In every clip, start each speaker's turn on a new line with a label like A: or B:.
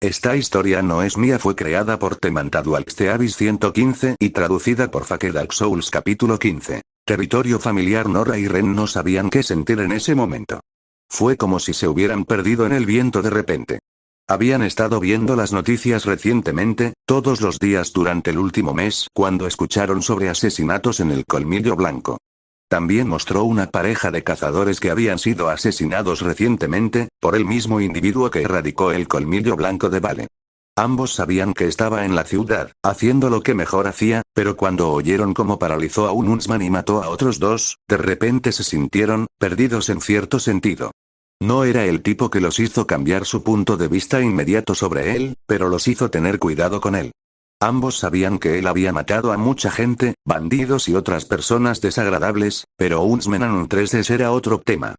A: Esta historia no es mía, fue creada por Temantadualxteavis 115 y traducida por Fake Dark Souls capítulo 15. Territorio familiar. Nora y Ren no sabían qué sentir en ese momento. Fue como si se hubieran perdido en el viento de repente. Habían estado viendo las noticias recientemente, todos los días durante el último mes, cuando escucharon sobre asesinatos en el Colmillo Blanco. También mostró una pareja de cazadores que habían sido asesinados recientemente, por el mismo individuo que erradicó el Colmillo Blanco de Vale. Ambos sabían que estaba en la ciudad, haciendo lo que mejor hacía, pero cuando oyeron cómo paralizó a un Huntsman y mató a otros dos, de repente se sintieron perdidos en cierto sentido. No era el tipo que los hizo cambiar su punto de vista inmediato sobre él, pero los hizo tener cuidado con él. Ambos sabían que él había matado a mucha gente, bandidos y otras personas desagradables, pero Huntsman en 3D era otro tema.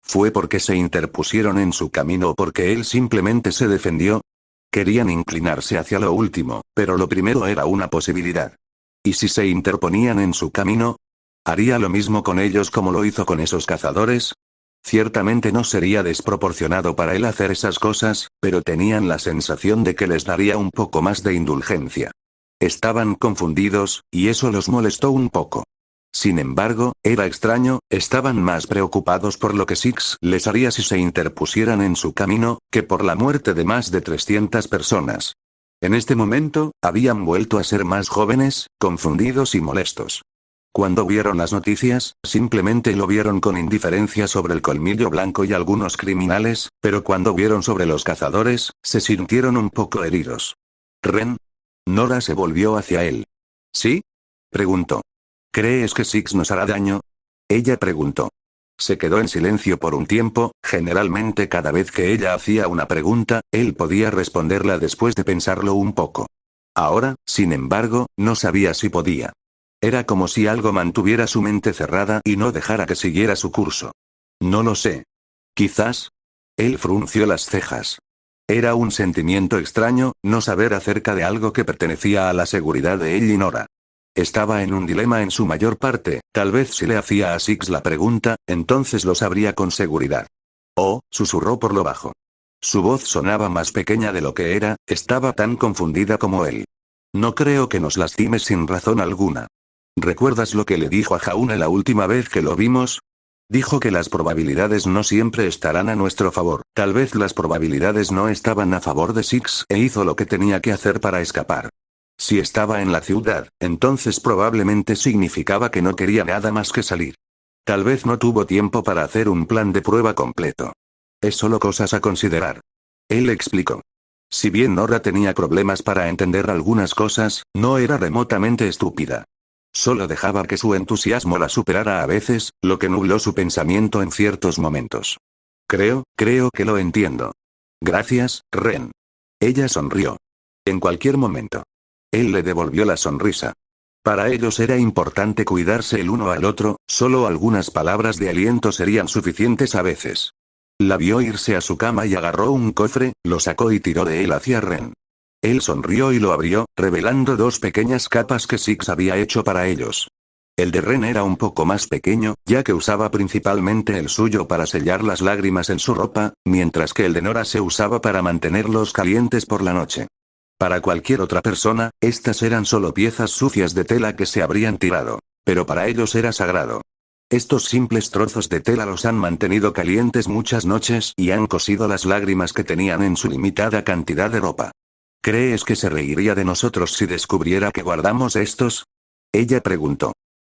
A: ¿Fue porque se interpusieron en su camino o porque él simplemente se defendió? Querían inclinarse hacia lo último, pero lo primero era una posibilidad. ¿Y si se interponían en su camino? ¿Haría lo mismo con ellos como lo hizo con esos cazadores? Ciertamente no sería desproporcionado para él hacer esas cosas, pero tenían la sensación de que les daría un poco más de indulgencia. Estaban confundidos, y eso los molestó un poco. Sin embargo, era extraño, estaban más preocupados por lo que Six les haría si se interpusieran en su camino, que por la muerte de más de 300 personas. En este momento, habían vuelto a ser más jóvenes, confundidos y molestos. Cuando vieron las noticias, simplemente lo vieron con indiferencia sobre el Colmillo Blanco y algunos criminales, pero cuando vieron sobre los cazadores, se sintieron un poco heridos. ¿Ren? Nora se volvió hacia él. ¿Sí? Preguntó. ¿Crees que Six nos hará daño? Ella preguntó. Se quedó en silencio por un tiempo, generalmente cada vez que ella hacía una pregunta, él podía responderla después de pensarlo un poco. Ahora, sin embargo, no sabía si podía. Era como si algo mantuviera su mente cerrada y no dejara que siguiera su curso. No lo sé. Quizás. Él frunció las cejas. Era un sentimiento extraño, no saber acerca de algo que pertenecía a la seguridad de él y Nora. Estaba en un dilema en su mayor parte, tal vez si le hacía a Six la pregunta, entonces lo sabría con seguridad. Oh, susurró por lo bajo. Su voz sonaba más pequeña de lo que era, estaba tan confundida como él. No creo que nos lastimes sin razón alguna. ¿Recuerdas lo que le dijo a Jauna la última vez que lo vimos? Dijo que las probabilidades no siempre estarán a nuestro favor. Tal vez las probabilidades no estaban a favor de Six e hizo lo que tenía que hacer para escapar. Si estaba en la ciudad, entonces probablemente significaba que no quería nada más que salir. Tal vez no tuvo tiempo para hacer un plan de prueba completo. Es solo cosas a considerar. Él explicó. Si bien Nora tenía problemas para entender algunas cosas, no era remotamente estúpida. Solo dejaba que su entusiasmo la superara a veces, lo que nubló su pensamiento en ciertos momentos. Creo que lo entiendo. Gracias, Ren. Ella sonrió. En cualquier momento. Él le devolvió la sonrisa. Para ellos era importante cuidarse el uno al otro, solo algunas palabras de aliento serían suficientes a veces. La vio irse a su cama y agarró un cofre, lo sacó y tiró de él hacia Ren. Él sonrió y lo abrió, revelando dos pequeñas capas que Six había hecho para ellos. El de Ren era un poco más pequeño, ya que usaba principalmente el suyo para sellar las lágrimas en su ropa, mientras que el de Nora se usaba para mantenerlos calientes por la noche. Para cualquier otra persona, estas eran solo piezas sucias de tela que se habrían tirado. Pero para ellos era sagrado. Estos simples trozos de tela los han mantenido calientes muchas noches y han cosido las lágrimas que tenían en su limitada cantidad de ropa. ¿Crees que se reiría de nosotros si descubriera que guardamos estos? Ella preguntó.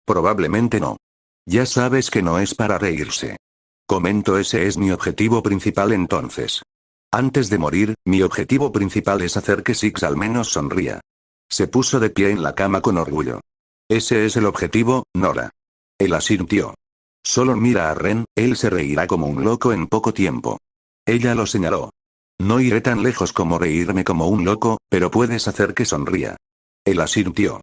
A: Probablemente no. Ya sabes que no es para reírse. Comento, ese es mi objetivo principal entonces. Antes de morir, mi objetivo principal es hacer que Six al menos sonría. Se puso de pie en la cama con orgullo. Ese es el objetivo, Nora. Él asintió. Solo mira a Ren, él se reirá como un loco en poco tiempo. Ella lo señaló. No iré tan lejos como reírme como un loco, pero puedes hacer que sonría. Él asintió.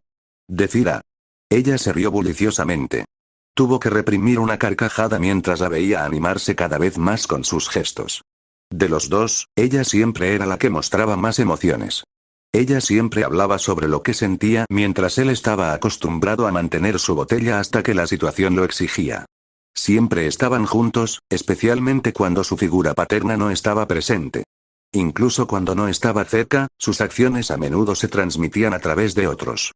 A: Decida. Ella se rió buliciosamente. Tuvo que reprimir una carcajada mientras la veía animarse cada vez más con sus gestos. De los dos, ella siempre era la que mostraba más emociones. Ella siempre hablaba sobre lo que sentía mientras él estaba acostumbrado a mantener su botella hasta que la situación lo exigía. Siempre estaban juntos, especialmente cuando su figura paterna no estaba presente. Incluso cuando no estaba cerca, sus acciones a menudo se transmitían a través de otros.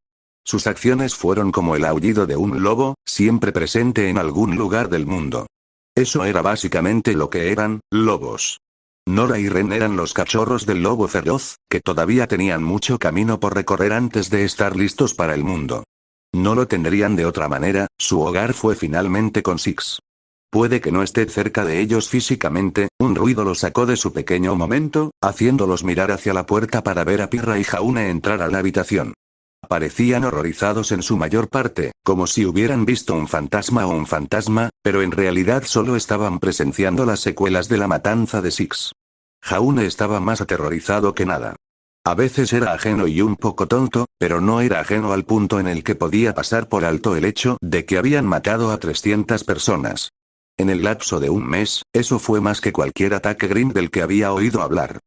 A: Sus acciones fueron como el aullido de un lobo, siempre presente en algún lugar del mundo. Eso era básicamente lo que eran, lobos. Nora y Ren eran los cachorros del lobo feroz, que todavía tenían mucho camino por recorrer antes de estar listos para el mundo. No lo tendrían de otra manera, su hogar fue finalmente con Six. Puede que no esté cerca de ellos físicamente, un ruido los sacó de su pequeño momento, haciéndolos mirar hacia la puerta para ver a Pirra y Jaune entrar a la habitación. Parecían horrorizados en su mayor parte, como si hubieran visto un fantasma, pero en realidad solo estaban presenciando las secuelas de la matanza de Six. Jaune estaba más aterrorizado que nada. A veces era ajeno y un poco tonto, pero no era ajeno al punto en el que podía pasar por alto el hecho de que habían matado a 300 personas. En el lapso de un mes, eso fue más que cualquier ataque Grimm del que había oído hablar.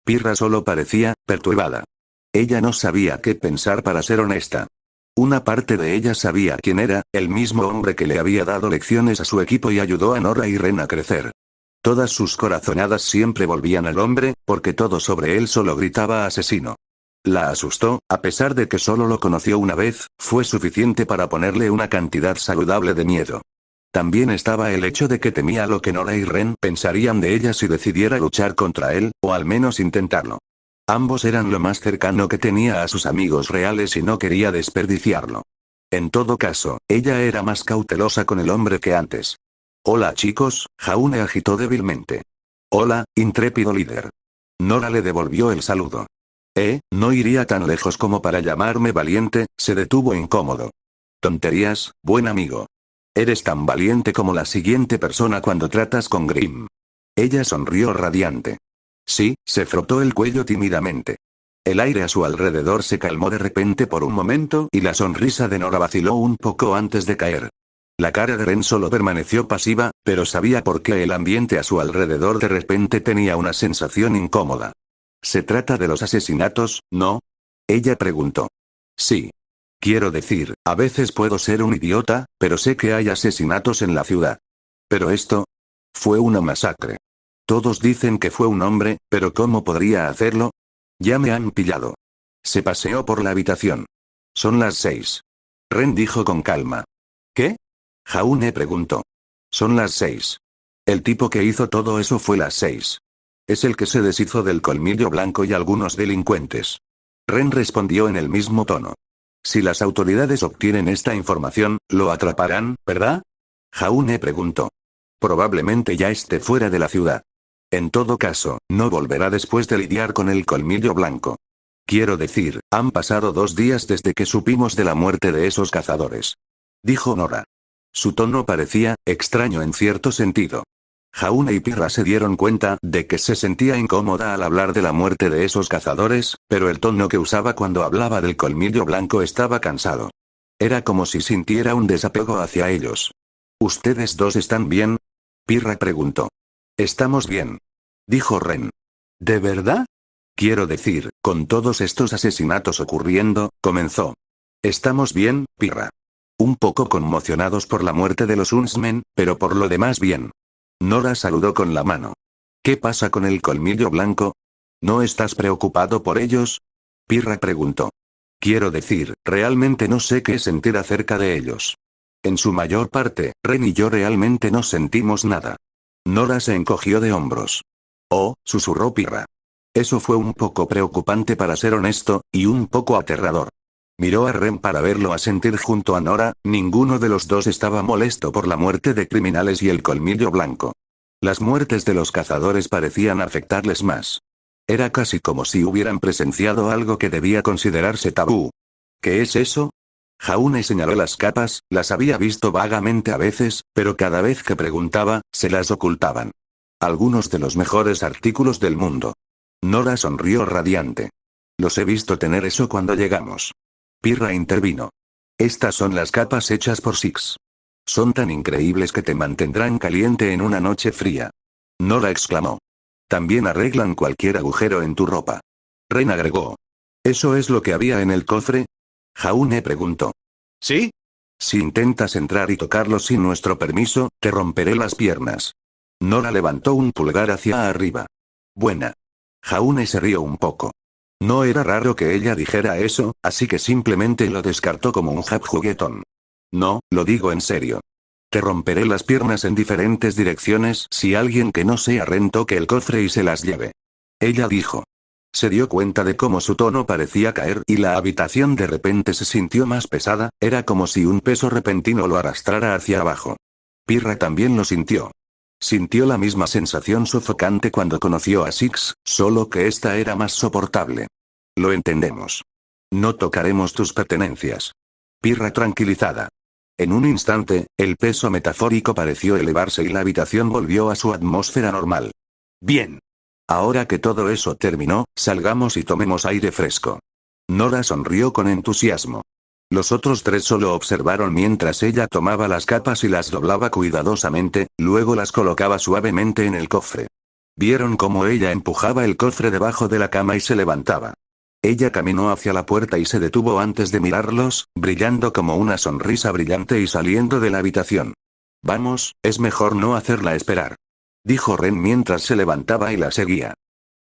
A: Pirra solo parecía perturbada. Ella no sabía qué pensar para ser honesta. Una parte de ella sabía quién era, el mismo hombre que le había dado lecciones a su equipo y ayudó a Nora y Ren a crecer. Todas sus corazonadas siempre volvían al hombre, porque todo sobre él solo gritaba asesino. La asustó, a pesar de que solo lo conoció una vez, fue suficiente para ponerle una cantidad saludable de miedo. También estaba el hecho de que temía lo que Nora y Ren pensarían de ella si decidiera luchar contra él, o al menos intentarlo. Ambos eran lo más cercano que tenía a sus amigos reales y no quería desperdiciarlo. En todo caso, ella era más cautelosa con el hombre que antes. Hola chicos, Jaune agitó débilmente. Hola, intrépido líder. Nora le devolvió el saludo. No iría tan lejos como para llamarme valiente, se detuvo incómodo. Tonterías, buen amigo. Eres tan valiente como la siguiente persona cuando tratas con Grimm. Ella sonrió radiante. Sí, se frotó el cuello tímidamente. El aire a su alrededor se calmó de repente por un momento y la sonrisa de Nora vaciló un poco antes de caer. La cara de Ren solo permaneció pasiva, pero sabía por qué el ambiente a su alrededor de repente tenía una sensación incómoda. ¿Se trata de los asesinatos, no? Ella preguntó. Sí. Quiero decir, a veces puedo ser un idiota, pero sé que hay asesinatos en la ciudad. Pero esto fue una masacre. Todos dicen que fue un hombre, pero ¿cómo podría hacerlo? Ya me han pillado. Se paseó por la habitación. Son las 6. Ren dijo con calma. ¿Qué? Jaune preguntó. Son las 6. El tipo que hizo todo eso fue las 6. Es el que se deshizo del colmillo blanco y algunos delincuentes. Ren respondió en el mismo tono. Si las autoridades obtienen esta información, lo atraparán, ¿verdad? Jaune preguntó. Probablemente ya esté fuera de la ciudad. En todo caso, no volverá después de lidiar con el colmillo blanco. Quiero decir, han pasado 2 días desde que supimos de la muerte de esos cazadores. Dijo Nora. Su tono parecía extraño en cierto sentido. Jaune y Pirra se dieron cuenta de que se sentía incómoda al hablar de la muerte de esos cazadores, pero el tono que usaba cuando hablaba del colmillo blanco estaba cansado. Era como si sintiera un desapego hacia ellos. ¿Ustedes dos están bien? Pirra preguntó. Estamos bien. Dijo Ren. ¿De verdad? Quiero decir, con todos estos asesinatos ocurriendo, comenzó. Estamos bien, Pirra. Un poco conmocionados por la muerte de los Huntsmen, pero por lo demás bien. Nora saludó con la mano. ¿Qué pasa con el colmillo blanco? ¿No estás preocupado por ellos? Pirra preguntó. Quiero decir, realmente no sé qué sentir acerca de ellos. En su mayor parte, Ren y yo realmente no sentimos nada. Nora se encogió de hombros. Oh, susurró Pirra. Eso fue un poco preocupante para ser honesto, y un poco aterrador. Miró a Ren para verlo asentir junto a Nora, ninguno de los dos estaba molesto por la muerte de criminales y el colmillo blanco. Las muertes de los cazadores parecían afectarles más. Era casi como si hubieran presenciado algo que debía considerarse tabú. ¿Qué es eso? Jaune señaló las capas, las había visto vagamente a veces, pero cada vez que preguntaba, se las ocultaban. Algunos de los mejores artículos del mundo. Nora sonrió radiante. Los he visto tener eso cuando llegamos. Pirra intervino. Estas son las capas hechas por Six. Son tan increíbles que te mantendrán caliente en una noche fría. Nora exclamó. También arreglan cualquier agujero en tu ropa. Ren agregó. ¿Eso es lo que había en el cofre? Jaune preguntó. ¿Sí? Si intentas entrar y tocarlo sin nuestro permiso, te romperé las piernas. Nora levantó un pulgar hacia arriba. Buena. Jaune se rió un poco. No era raro que ella dijera eso, así que simplemente lo descartó como un juguetón. No, lo digo en serio. Te romperé las piernas en diferentes direcciones si alguien que no sea Ren toque el cofre y se las lleve. Ella dijo. Se dio cuenta de cómo su tono parecía caer y la habitación de repente se sintió más pesada, era como si un peso repentino lo arrastrara hacia abajo. Pirra también lo sintió. Sintió la misma sensación sofocante cuando conoció a Six, solo que esta era más soportable. Lo entendemos. No tocaremos tus pertenencias. Pirra tranquilizada. En un instante, el peso metafórico pareció elevarse y la habitación volvió a su atmósfera normal. Bien. Ahora que todo eso terminó, salgamos y tomemos aire fresco. Nora sonrió con entusiasmo. Los otros tres solo observaron mientras ella tomaba las capas y las doblaba cuidadosamente, luego las colocaba suavemente en el cofre. Vieron cómo ella empujaba el cofre debajo de la cama y se levantaba. Ella caminó hacia la puerta y se detuvo antes de mirarlos, brillando como una sonrisa brillante y saliendo de la habitación. Vamos, es mejor no hacerla esperar. Dijo Ren mientras se levantaba y la seguía.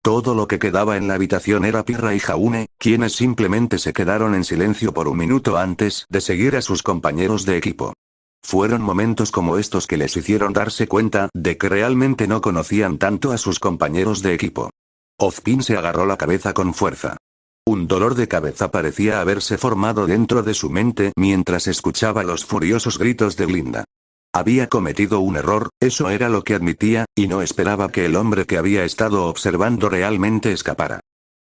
A: Todo lo que quedaba en la habitación era Pirra y Jaune, quienes simplemente se quedaron en silencio por un minuto antes de seguir a sus compañeros de equipo. Fueron momentos como estos que les hicieron darse cuenta de que realmente no conocían tanto a sus compañeros de equipo. Ozpin se agarró la cabeza con fuerza. Un dolor de cabeza parecía haberse formado dentro de su mente mientras escuchaba los furiosos gritos de Glinda. Había cometido un error, eso era lo que admitía, y no esperaba que el hombre que había estado observando realmente escapara.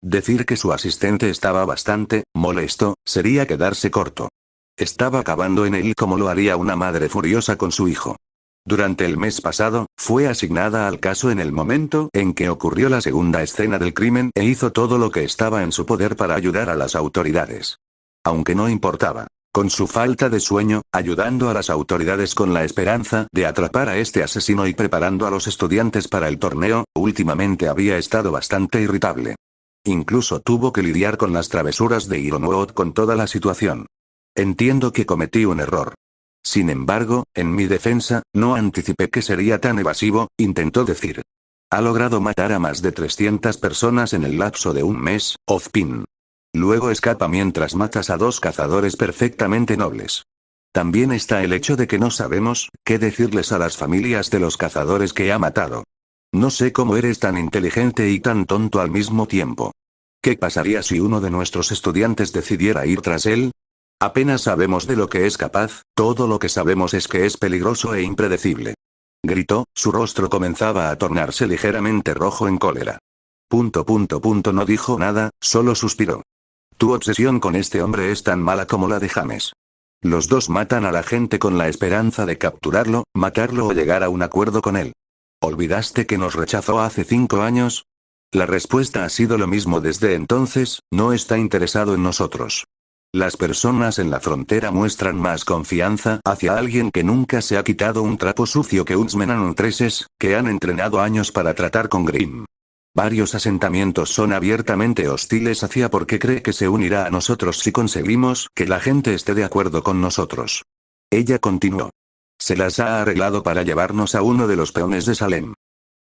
A: Decir que su asistente estaba bastante molesto sería quedarse corto. Estaba acabando en él como lo haría una madre furiosa con su hijo. Durante el mes pasado, fue asignada al caso en el momento en que ocurrió la segunda escena del crimen e hizo todo lo que estaba en su poder para ayudar a las autoridades. Aunque no importaba. Con su falta de sueño, ayudando a las autoridades con la esperanza de atrapar a este asesino y preparando a los estudiantes para el torneo, últimamente había estado bastante irritable. Incluso tuvo que lidiar con las travesuras de Ironuot con toda la situación. Entiendo que cometí un error. Sin embargo, en mi defensa, no anticipé que sería tan evasivo, intentó decir. Ha logrado matar a más de 300 personas en el lapso de un mes, Ozpin. Luego escapa mientras matas a 2 cazadores perfectamente nobles. También está el hecho de que no sabemos qué decirles a las familias de los cazadores que ha matado. No sé cómo eres tan inteligente y tan tonto al mismo tiempo. ¿Qué pasaría si uno de nuestros estudiantes decidiera ir tras él? Apenas sabemos de lo que es capaz, todo lo que sabemos es que es peligroso e impredecible. Gritó, su rostro comenzaba a tornarse ligeramente rojo en cólera. No dijo nada, solo suspiró. Tu obsesión con este hombre es tan mala como la de James. Los dos matan a la gente con la esperanza de capturarlo, matarlo o llegar a un acuerdo con él. ¿Olvidaste que nos rechazó hace 5 años? La respuesta ha sido lo mismo desde entonces, no está interesado en nosotros. Las personas en la frontera muestran más confianza hacia alguien que nunca se ha quitado un trapo sucio que Unsmenanutreses, que han entrenado años para tratar con Grimm. Varios asentamientos son abiertamente hostiles hacia porque cree que se unirá a nosotros si conseguimos que la gente esté de acuerdo con nosotros. Ella continuó. Se las ha arreglado para llevarnos a uno de los peones de Salem.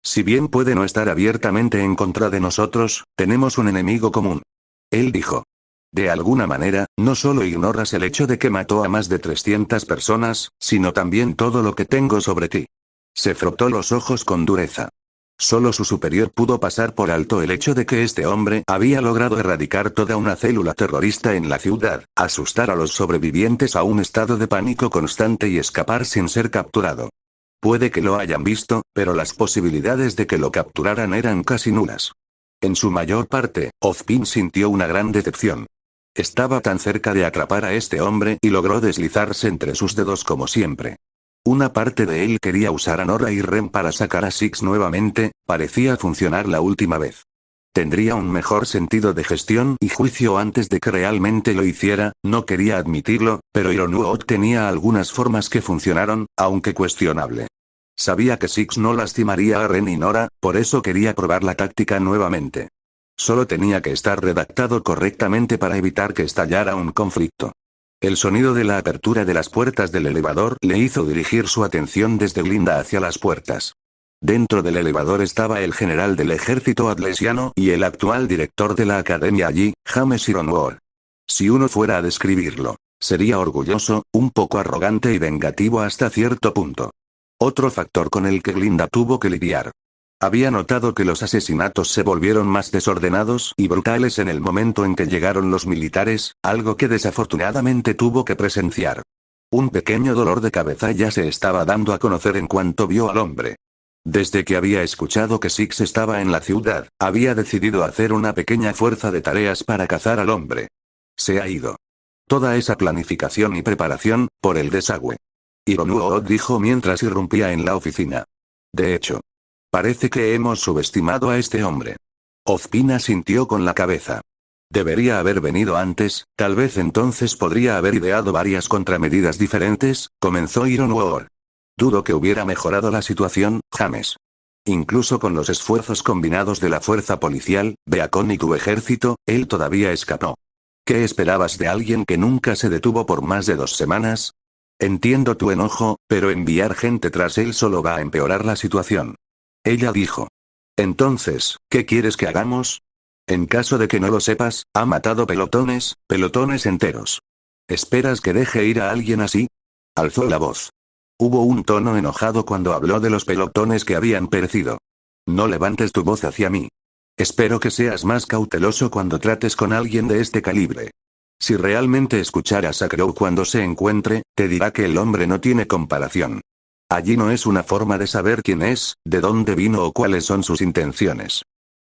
A: Si bien puede no estar abiertamente en contra de nosotros, tenemos un enemigo común. Él dijo. De alguna manera, no solo ignoras el hecho de que mató a más de 300 personas, sino también todo lo que tengo sobre ti. Se frotó los ojos con dureza. Solo su superior pudo pasar por alto el hecho de que este hombre había logrado erradicar toda una célula terrorista en la ciudad, asustar a los sobrevivientes a un estado de pánico constante y escapar sin ser capturado. Puede que lo hayan visto, pero las posibilidades de que lo capturaran eran casi nulas. En su mayor parte, Ozpin sintió una gran decepción. Estaba tan cerca de atrapar a este hombre y logró deslizarse entre sus dedos como siempre. Una parte de él quería usar a Nora y Ren para sacar a Six nuevamente, parecía funcionar la última vez. Tendría un mejor sentido de gestión y juicio antes de que realmente lo hiciera, no quería admitirlo, pero Ironuot tenía algunas formas que funcionaron, aunque cuestionable. Sabía que Six no lastimaría a Ren y Nora, por eso quería probar la táctica nuevamente. Solo tenía que estar redactado correctamente para evitar que estallara un conflicto. El sonido de la apertura de las puertas del elevador le hizo dirigir su atención desde Glinda hacia las puertas. Dentro del elevador estaba el general del ejército atlesiano y el actual director de la academia allí, James Ironwood. Si uno fuera a describirlo, sería orgulloso, un poco arrogante y vengativo hasta cierto punto. Otro factor con el que Glinda tuvo que lidiar. Había notado que los asesinatos se volvieron más desordenados y brutales en el momento en que llegaron los militares, algo que desafortunadamente tuvo que presenciar. Un pequeño dolor de cabeza ya se estaba dando a conocer en cuanto vio al hombre. Desde que había escuchado que Six estaba en la ciudad, había decidido hacer una pequeña fuerza de tareas para cazar al hombre. Se ha ido. Toda esa planificación y preparación, por el desagüe. Ironwood dijo mientras irrumpía en la oficina. De hecho, parece que hemos subestimado a este hombre. Ozpin asintió con la cabeza. Debería haber venido antes, tal vez entonces podría haber ideado varias contramedidas diferentes, comenzó Ironwood. Dudo que hubiera mejorado la situación, James. Incluso con los esfuerzos combinados de la fuerza policial, Beacon y tu ejército, él todavía escapó. ¿Qué esperabas de alguien que nunca se detuvo por más de 2 semanas? Entiendo tu enojo, pero enviar gente tras él solo va a empeorar la situación. Ella dijo. Entonces, ¿qué quieres que hagamos? En caso de que no lo sepas, ha matado pelotones enteros. ¿Esperas que deje ir a alguien así? Alzó la voz. Hubo un tono enojado cuando habló de los pelotones que habían perecido. No levantes tu voz hacia mí. Espero que seas más cauteloso cuando trates con alguien de este calibre. Si realmente escucharas a Crow cuando se encuentre, te dirá que el hombre no tiene comparación. Allí no es una forma de saber quién es, de dónde vino o cuáles son sus intenciones.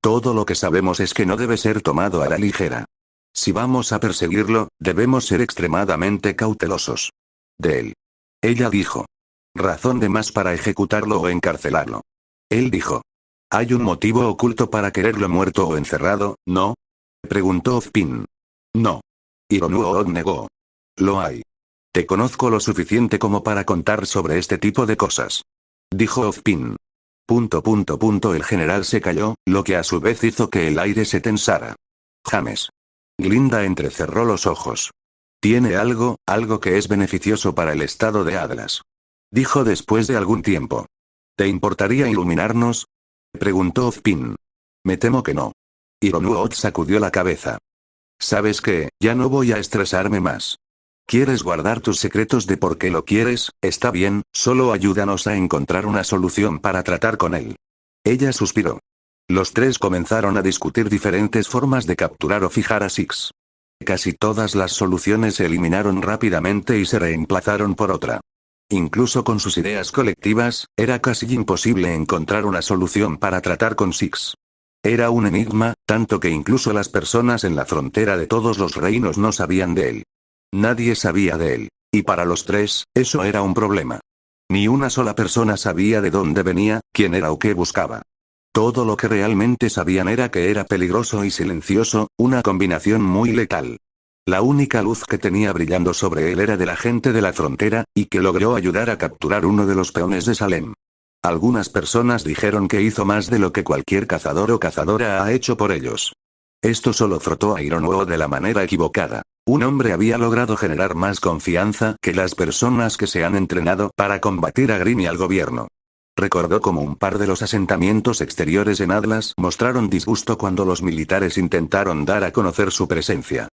A: Todo lo que sabemos es que no debe ser tomado a la ligera. Si vamos a perseguirlo, debemos ser extremadamente cautelosos. De él. Ella dijo. Razón de más para ejecutarlo o encarcelarlo. Él dijo. ¿Hay un motivo oculto para quererlo muerto o encerrado, no? Preguntó Ozpin. No. Ironwood negó. Lo hay. Te conozco lo suficiente como para contar sobre este tipo de cosas. Dijo Ozpin. El general se calló, lo que a su vez hizo que el aire se tensara. James. Glinda entrecerró los ojos. Tiene algo que es beneficioso para el estado de Atlas. Dijo después de algún tiempo. ¿Te importaría iluminarnos? Preguntó Ozpin. Me temo que no. Ironwood sacudió la cabeza. ¿Sabes qué? Ya no voy a estresarme más. ¿Quieres guardar tus secretos de por qué lo quieres? Está bien, solo ayúdanos a encontrar una solución para tratar con él. Ella suspiró. Los tres comenzaron a discutir diferentes formas de capturar o fijar a Six. Casi todas las soluciones se eliminaron rápidamente y se reemplazaron por otra. Incluso con sus ideas colectivas, era casi imposible encontrar una solución para tratar con Six. Era un enigma, tanto que incluso las personas en la frontera de todos los reinos no sabían de él. Nadie sabía de él. Y para los tres, eso era un problema. Ni una sola persona sabía de dónde venía, quién era o qué buscaba. Todo lo que realmente sabían era que era peligroso y silencioso, una combinación muy letal. La única luz que tenía brillando sobre él era de la gente de la frontera, y que logró ayudar a capturar uno de los peones de Salem. Algunas personas dijeron que hizo más de lo que cualquier cazador o cazadora ha hecho por ellos. Esto solo frotó a Ironwood de la manera equivocada. Un hombre había logrado generar más confianza que las personas que se han entrenado para combatir a Green y al gobierno. Recordó cómo un par de los asentamientos exteriores en Atlas mostraron disgusto cuando los militares intentaron dar a conocer su presencia.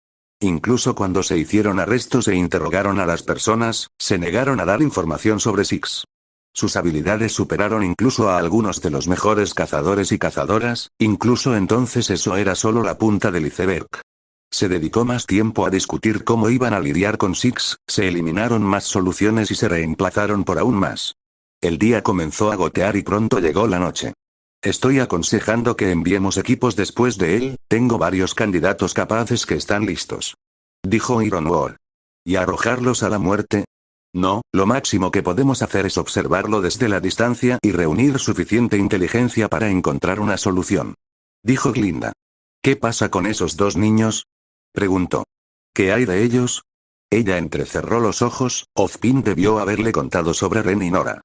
A: Incluso cuando se hicieron arrestos e interrogaron a las personas, se negaron a dar información sobre Six. Sus habilidades superaron incluso a algunos de los mejores cazadores y cazadoras, incluso entonces eso era solo la punta del iceberg. Se dedicó más tiempo a discutir cómo iban a lidiar con Six, se eliminaron más soluciones y se reemplazaron por aún más. El día comenzó a gotear y pronto llegó la noche. Estoy aconsejando que enviemos equipos después de él, tengo varios candidatos capaces que están listos. Dijo Ironwood. ¿Y arrojarlos a la muerte? No, lo máximo que podemos hacer es observarlo desde la distancia y reunir suficiente inteligencia para encontrar una solución. Dijo Glinda. ¿Qué pasa con esos 2 niños? Preguntó. ¿Qué hay de ellos? Ella entrecerró los ojos, Ozpin debió haberle contado sobre Ren y Nora.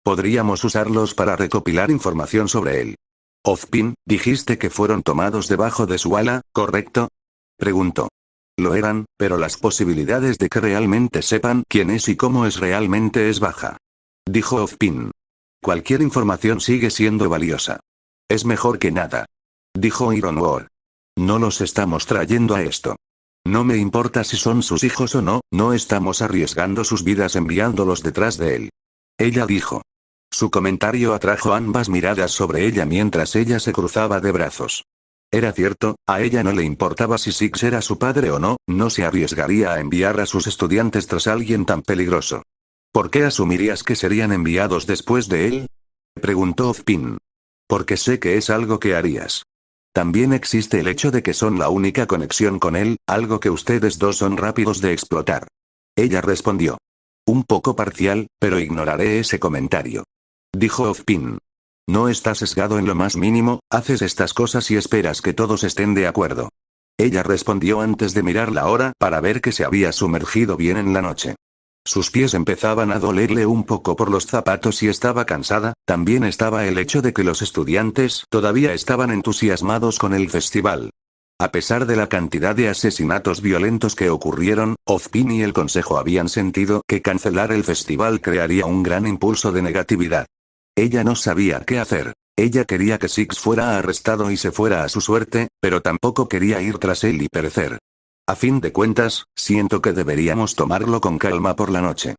A: Podríamos usarlos para recopilar información sobre él. Ozpin, dijiste que fueron tomados debajo de su ala, ¿correcto? Preguntó. Lo eran, pero las posibilidades de que realmente sepan quién es y cómo es realmente es baja. Dijo Ozpin. Cualquier información sigue siendo valiosa. Es mejor que nada. Dijo Ironwood. No los estamos trayendo a esto. No me importa si son sus hijos o no, no estamos arriesgando sus vidas enviándolos detrás de él. Ella dijo. Su comentario atrajo ambas miradas sobre ella mientras ella se cruzaba de brazos. Era cierto, a ella no le importaba si Six era su padre o no, no se arriesgaría a enviar a sus estudiantes tras alguien tan peligroso. ¿Por qué asumirías que serían enviados después de él? Preguntó Ozpin. Porque sé que es algo que harías. También existe el hecho de que son la única conexión con él, algo que ustedes dos son rápidos de explotar. Ella respondió. Un poco parcial, pero ignoraré ese comentario. Dijo Ozpin. No estás sesgado en lo más mínimo, haces estas cosas y esperas que todos estén de acuerdo. Ella respondió antes de mirar la hora para ver que se había sumergido bien en la noche. Sus pies empezaban a dolerle un poco por los zapatos y estaba cansada, también estaba el hecho de que los estudiantes todavía estaban entusiasmados con el festival. A pesar de la cantidad de asesinatos violentos que ocurrieron, Ozpin y el consejo habían sentido que cancelar el festival crearía un gran impulso de negatividad. Ella no sabía qué hacer. Ella quería que Six fuera arrestado y se fuera a su suerte, pero tampoco quería ir tras él y perecer. A fin de cuentas, siento que deberíamos tomarlo con calma por la noche.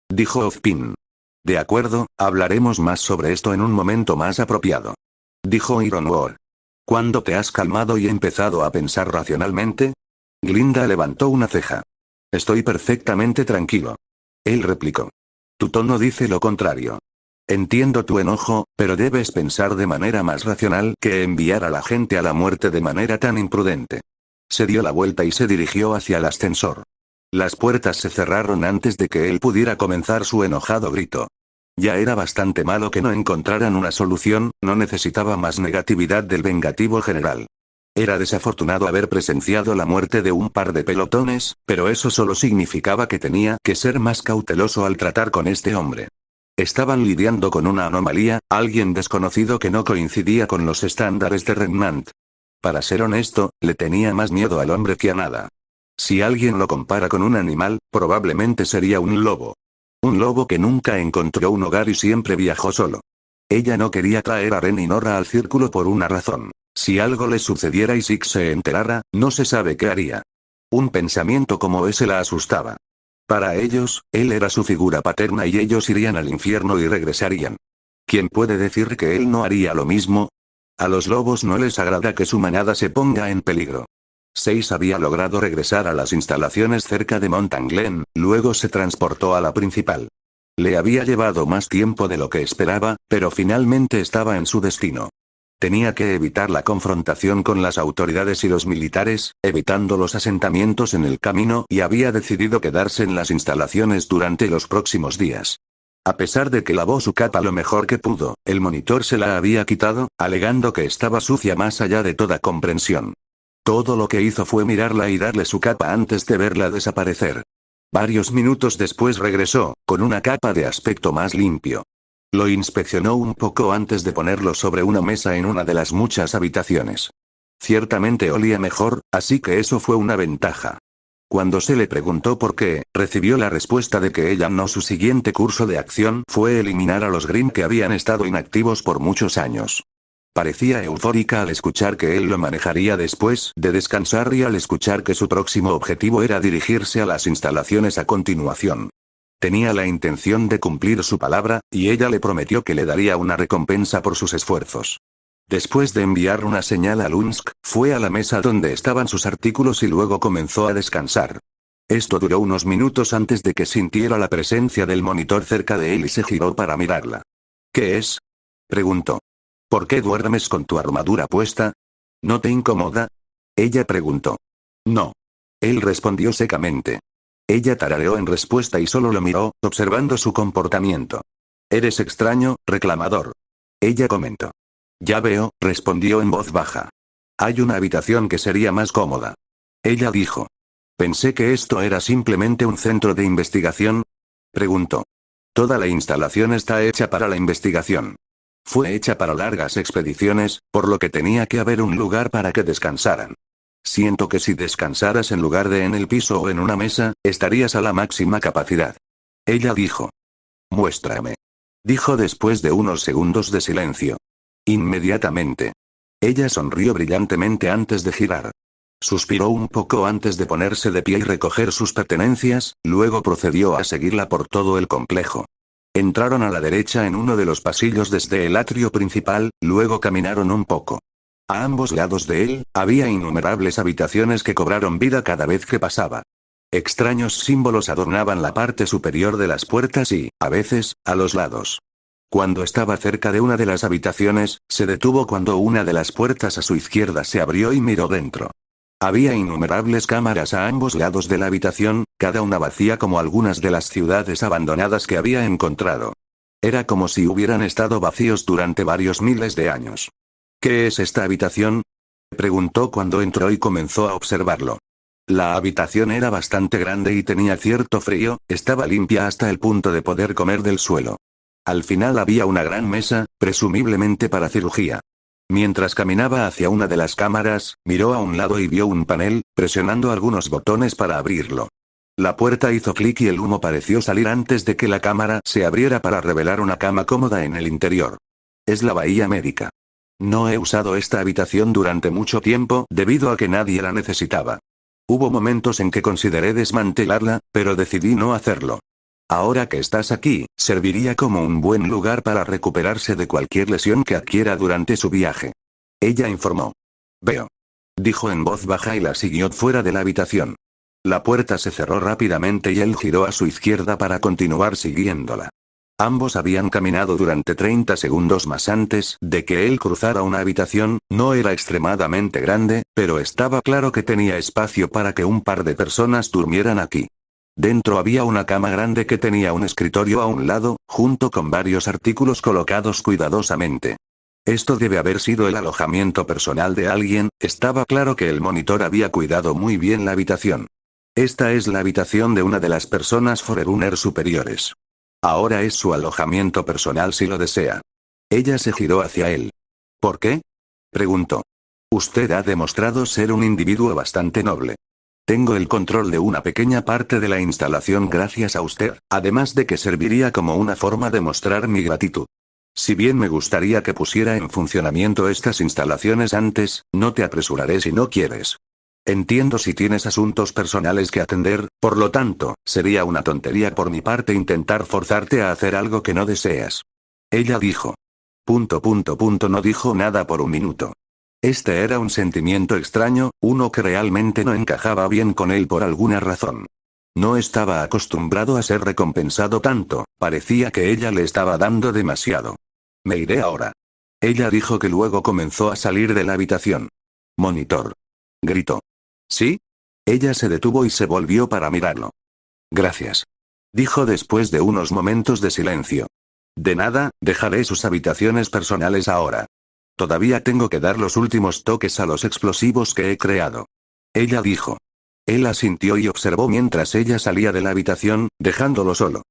A: Dijo Ozpin. De acuerdo, hablaremos más sobre esto en un momento más apropiado. Dijo Ironwood. ¿Cuándo te has calmado y empezado a pensar racionalmente? Glinda levantó una ceja. Estoy perfectamente tranquilo. Él replicó. Tu tono dice lo contrario. Entiendo tu enojo, pero debes pensar de manera más racional que enviar a la gente a la muerte de manera tan imprudente. Se dio la vuelta y se dirigió hacia el ascensor. Las puertas se cerraron antes de que él pudiera comenzar su enojado grito. Ya era bastante malo que no encontraran una solución, no necesitaba más negatividad del vengativo general. Era desafortunado haber presenciado la muerte de un par de pelotones, pero eso solo significaba que tenía que ser más cauteloso al tratar con este hombre. Estaban lidiando con una anomalía, alguien desconocido que no coincidía con los estándares de Remnant. Para ser honesto, le tenía más miedo al hombre que a nada. Si alguien lo compara con un animal, probablemente sería un lobo. Un lobo que nunca encontró un hogar y siempre viajó solo. Ella no quería traer a Ren y Nora al círculo por una razón. Si algo le sucediera y Six se enterara, no se sabe qué haría. Un pensamiento como ese la asustaba. Para ellos, él era su figura paterna y ellos irían al infierno y regresarían. ¿Quién puede decir que él no haría lo mismo? A los lobos no les agrada que su manada se ponga en peligro. Six había logrado regresar a las instalaciones cerca de Mountain Glen, luego se transportó a la principal. Le había llevado más tiempo de lo que esperaba, pero finalmente estaba en su destino. Tenía que evitar la confrontación con las autoridades y los militares, evitando los asentamientos en el camino y había decidido quedarse en las instalaciones durante los próximos días. A pesar de que lavó su capa lo mejor que pudo, el monitor se la había quitado, alegando que estaba sucia más allá de toda comprensión. Todo lo que hizo fue mirarla y darle su capa antes de verla desaparecer. Varios minutos después regresó, con una capa de aspecto más limpio. Lo inspeccionó un poco antes de ponerlo sobre una mesa en una de las muchas habitaciones. Ciertamente olía mejor, así que eso fue una ventaja. Cuando se le preguntó por qué, recibió la respuesta de que ella no. Su siguiente curso de acción fue eliminar a los Grimm que habían estado inactivos por muchos años. Parecía eufórica al escuchar que él lo manejaría después de descansar y al escuchar que su próximo objetivo era dirigirse a las instalaciones a continuación. Tenía la intención de cumplir su palabra, y ella le prometió que le daría una recompensa por sus esfuerzos. Después de enviar una señal a Lunsk, fue a la mesa donde estaban sus artículos y luego comenzó a descansar. Esto duró unos minutos antes de que sintiera la presencia del monitor cerca de él y se giró para mirarla. ¿Qué es? Preguntó. ¿Por qué duermes con tu armadura puesta? ¿No te incomoda? Ella preguntó. No. Él respondió secamente. Ella tarareó en respuesta y solo lo miró, observando su comportamiento. Eres extraño, reclamador. Ella comentó. Ya veo, respondió en voz baja. Hay una habitación que sería más cómoda. Ella dijo. Pensé que esto era simplemente un centro de investigación. Preguntó. Toda la instalación está hecha para la investigación. Fue hecha para largas expediciones, por lo que tenía que haber un lugar para que descansaran. Siento que si descansaras en lugar de en el piso o en una mesa, estarías a la máxima capacidad. Ella dijo. Muéstrame. dijo después de unos segundos de silencio. Inmediatamente. Ella sonrió brillantemente antes de girar. Suspiró un poco antes de ponerse de pie y recoger sus pertenencias, luego procedió a seguirla por todo el complejo. Entraron a la derecha en uno de los pasillos desde el atrio principal, luego caminaron un poco. A ambos lados de él, había innumerables habitaciones que cobraron vida cada vez que pasaba. Extraños símbolos adornaban la parte superior de las puertas y, a veces, a los lados. Cuando estaba cerca de una de las habitaciones, se detuvo cuando una de las puertas a su izquierda se abrió y miró dentro. Había innumerables cámaras a ambos lados de la habitación, cada una vacía como algunas de las ciudades abandonadas que había encontrado. Era como si hubieran estado vacíos durante varios miles de años. ¿Qué es esta habitación?, preguntó cuando entró y comenzó a observarlo. La habitación era bastante grande y tenía cierto frío, estaba limpia hasta el punto de poder comer del suelo. Al final había una gran mesa, presumiblemente para cirugía. Mientras caminaba hacia una de las cámaras, miró a un lado y vio un panel, presionando algunos botones para abrirlo. La puerta hizo clic y el humo pareció salir antes de que la cámara se abriera para revelar una cama cómoda en el interior. Es la bahía médica. No he usado esta habitación durante mucho tiempo debido a que nadie la necesitaba. Hubo momentos en que consideré desmantelarla, pero decidí no hacerlo. Ahora que estás aquí, serviría como un buen lugar para recuperarse de cualquier lesión que adquiera durante su viaje. Ella informó. Veo. Dijo en voz baja y la siguió fuera de la habitación. La puerta se cerró rápidamente y él giró a su izquierda para continuar siguiéndola. Ambos habían caminado durante 30 segundos más antes de que él cruzara una habitación, no era extremadamente grande, pero estaba claro que tenía espacio para que un par de personas durmieran aquí. Dentro había una cama grande que tenía un escritorio a un lado, junto con varios artículos colocados cuidadosamente. Esto debe haber sido el alojamiento personal de alguien, estaba claro que el monitor había cuidado muy bien la habitación. Esta es la habitación de una de las personas Forerunner superiores. Ahora es su alojamiento personal si lo desea. Ella se giró hacia él. ¿Por qué?, preguntó. Usted ha demostrado ser un individuo bastante noble. Tengo el control de una pequeña parte de la instalación gracias a usted, además de que serviría como una forma de mostrar mi gratitud. Si bien me gustaría que pusiera en funcionamiento estas instalaciones antes, no te apresuraré si no quieres. Entiendo si tienes asuntos personales que atender, por lo tanto, sería una tontería por mi parte intentar forzarte a hacer algo que no deseas. Ella dijo. No dijo nada por un minuto. Este era un sentimiento extraño, uno que realmente no encajaba bien con él por alguna razón. No estaba acostumbrado a ser recompensado tanto, parecía que ella le estaba dando demasiado. Me iré ahora. Ella dijo que luego comenzó a salir de la habitación. Monitor. Gritó. ¿Sí? Ella se detuvo y se volvió para mirarlo. Gracias. Dijo después de unos momentos de silencio. De nada, dejaré sus habitaciones personales ahora. Todavía tengo que dar los últimos toques a los explosivos que he creado. Ella dijo. Él asintió y observó mientras ella salía de la habitación, dejándolo solo.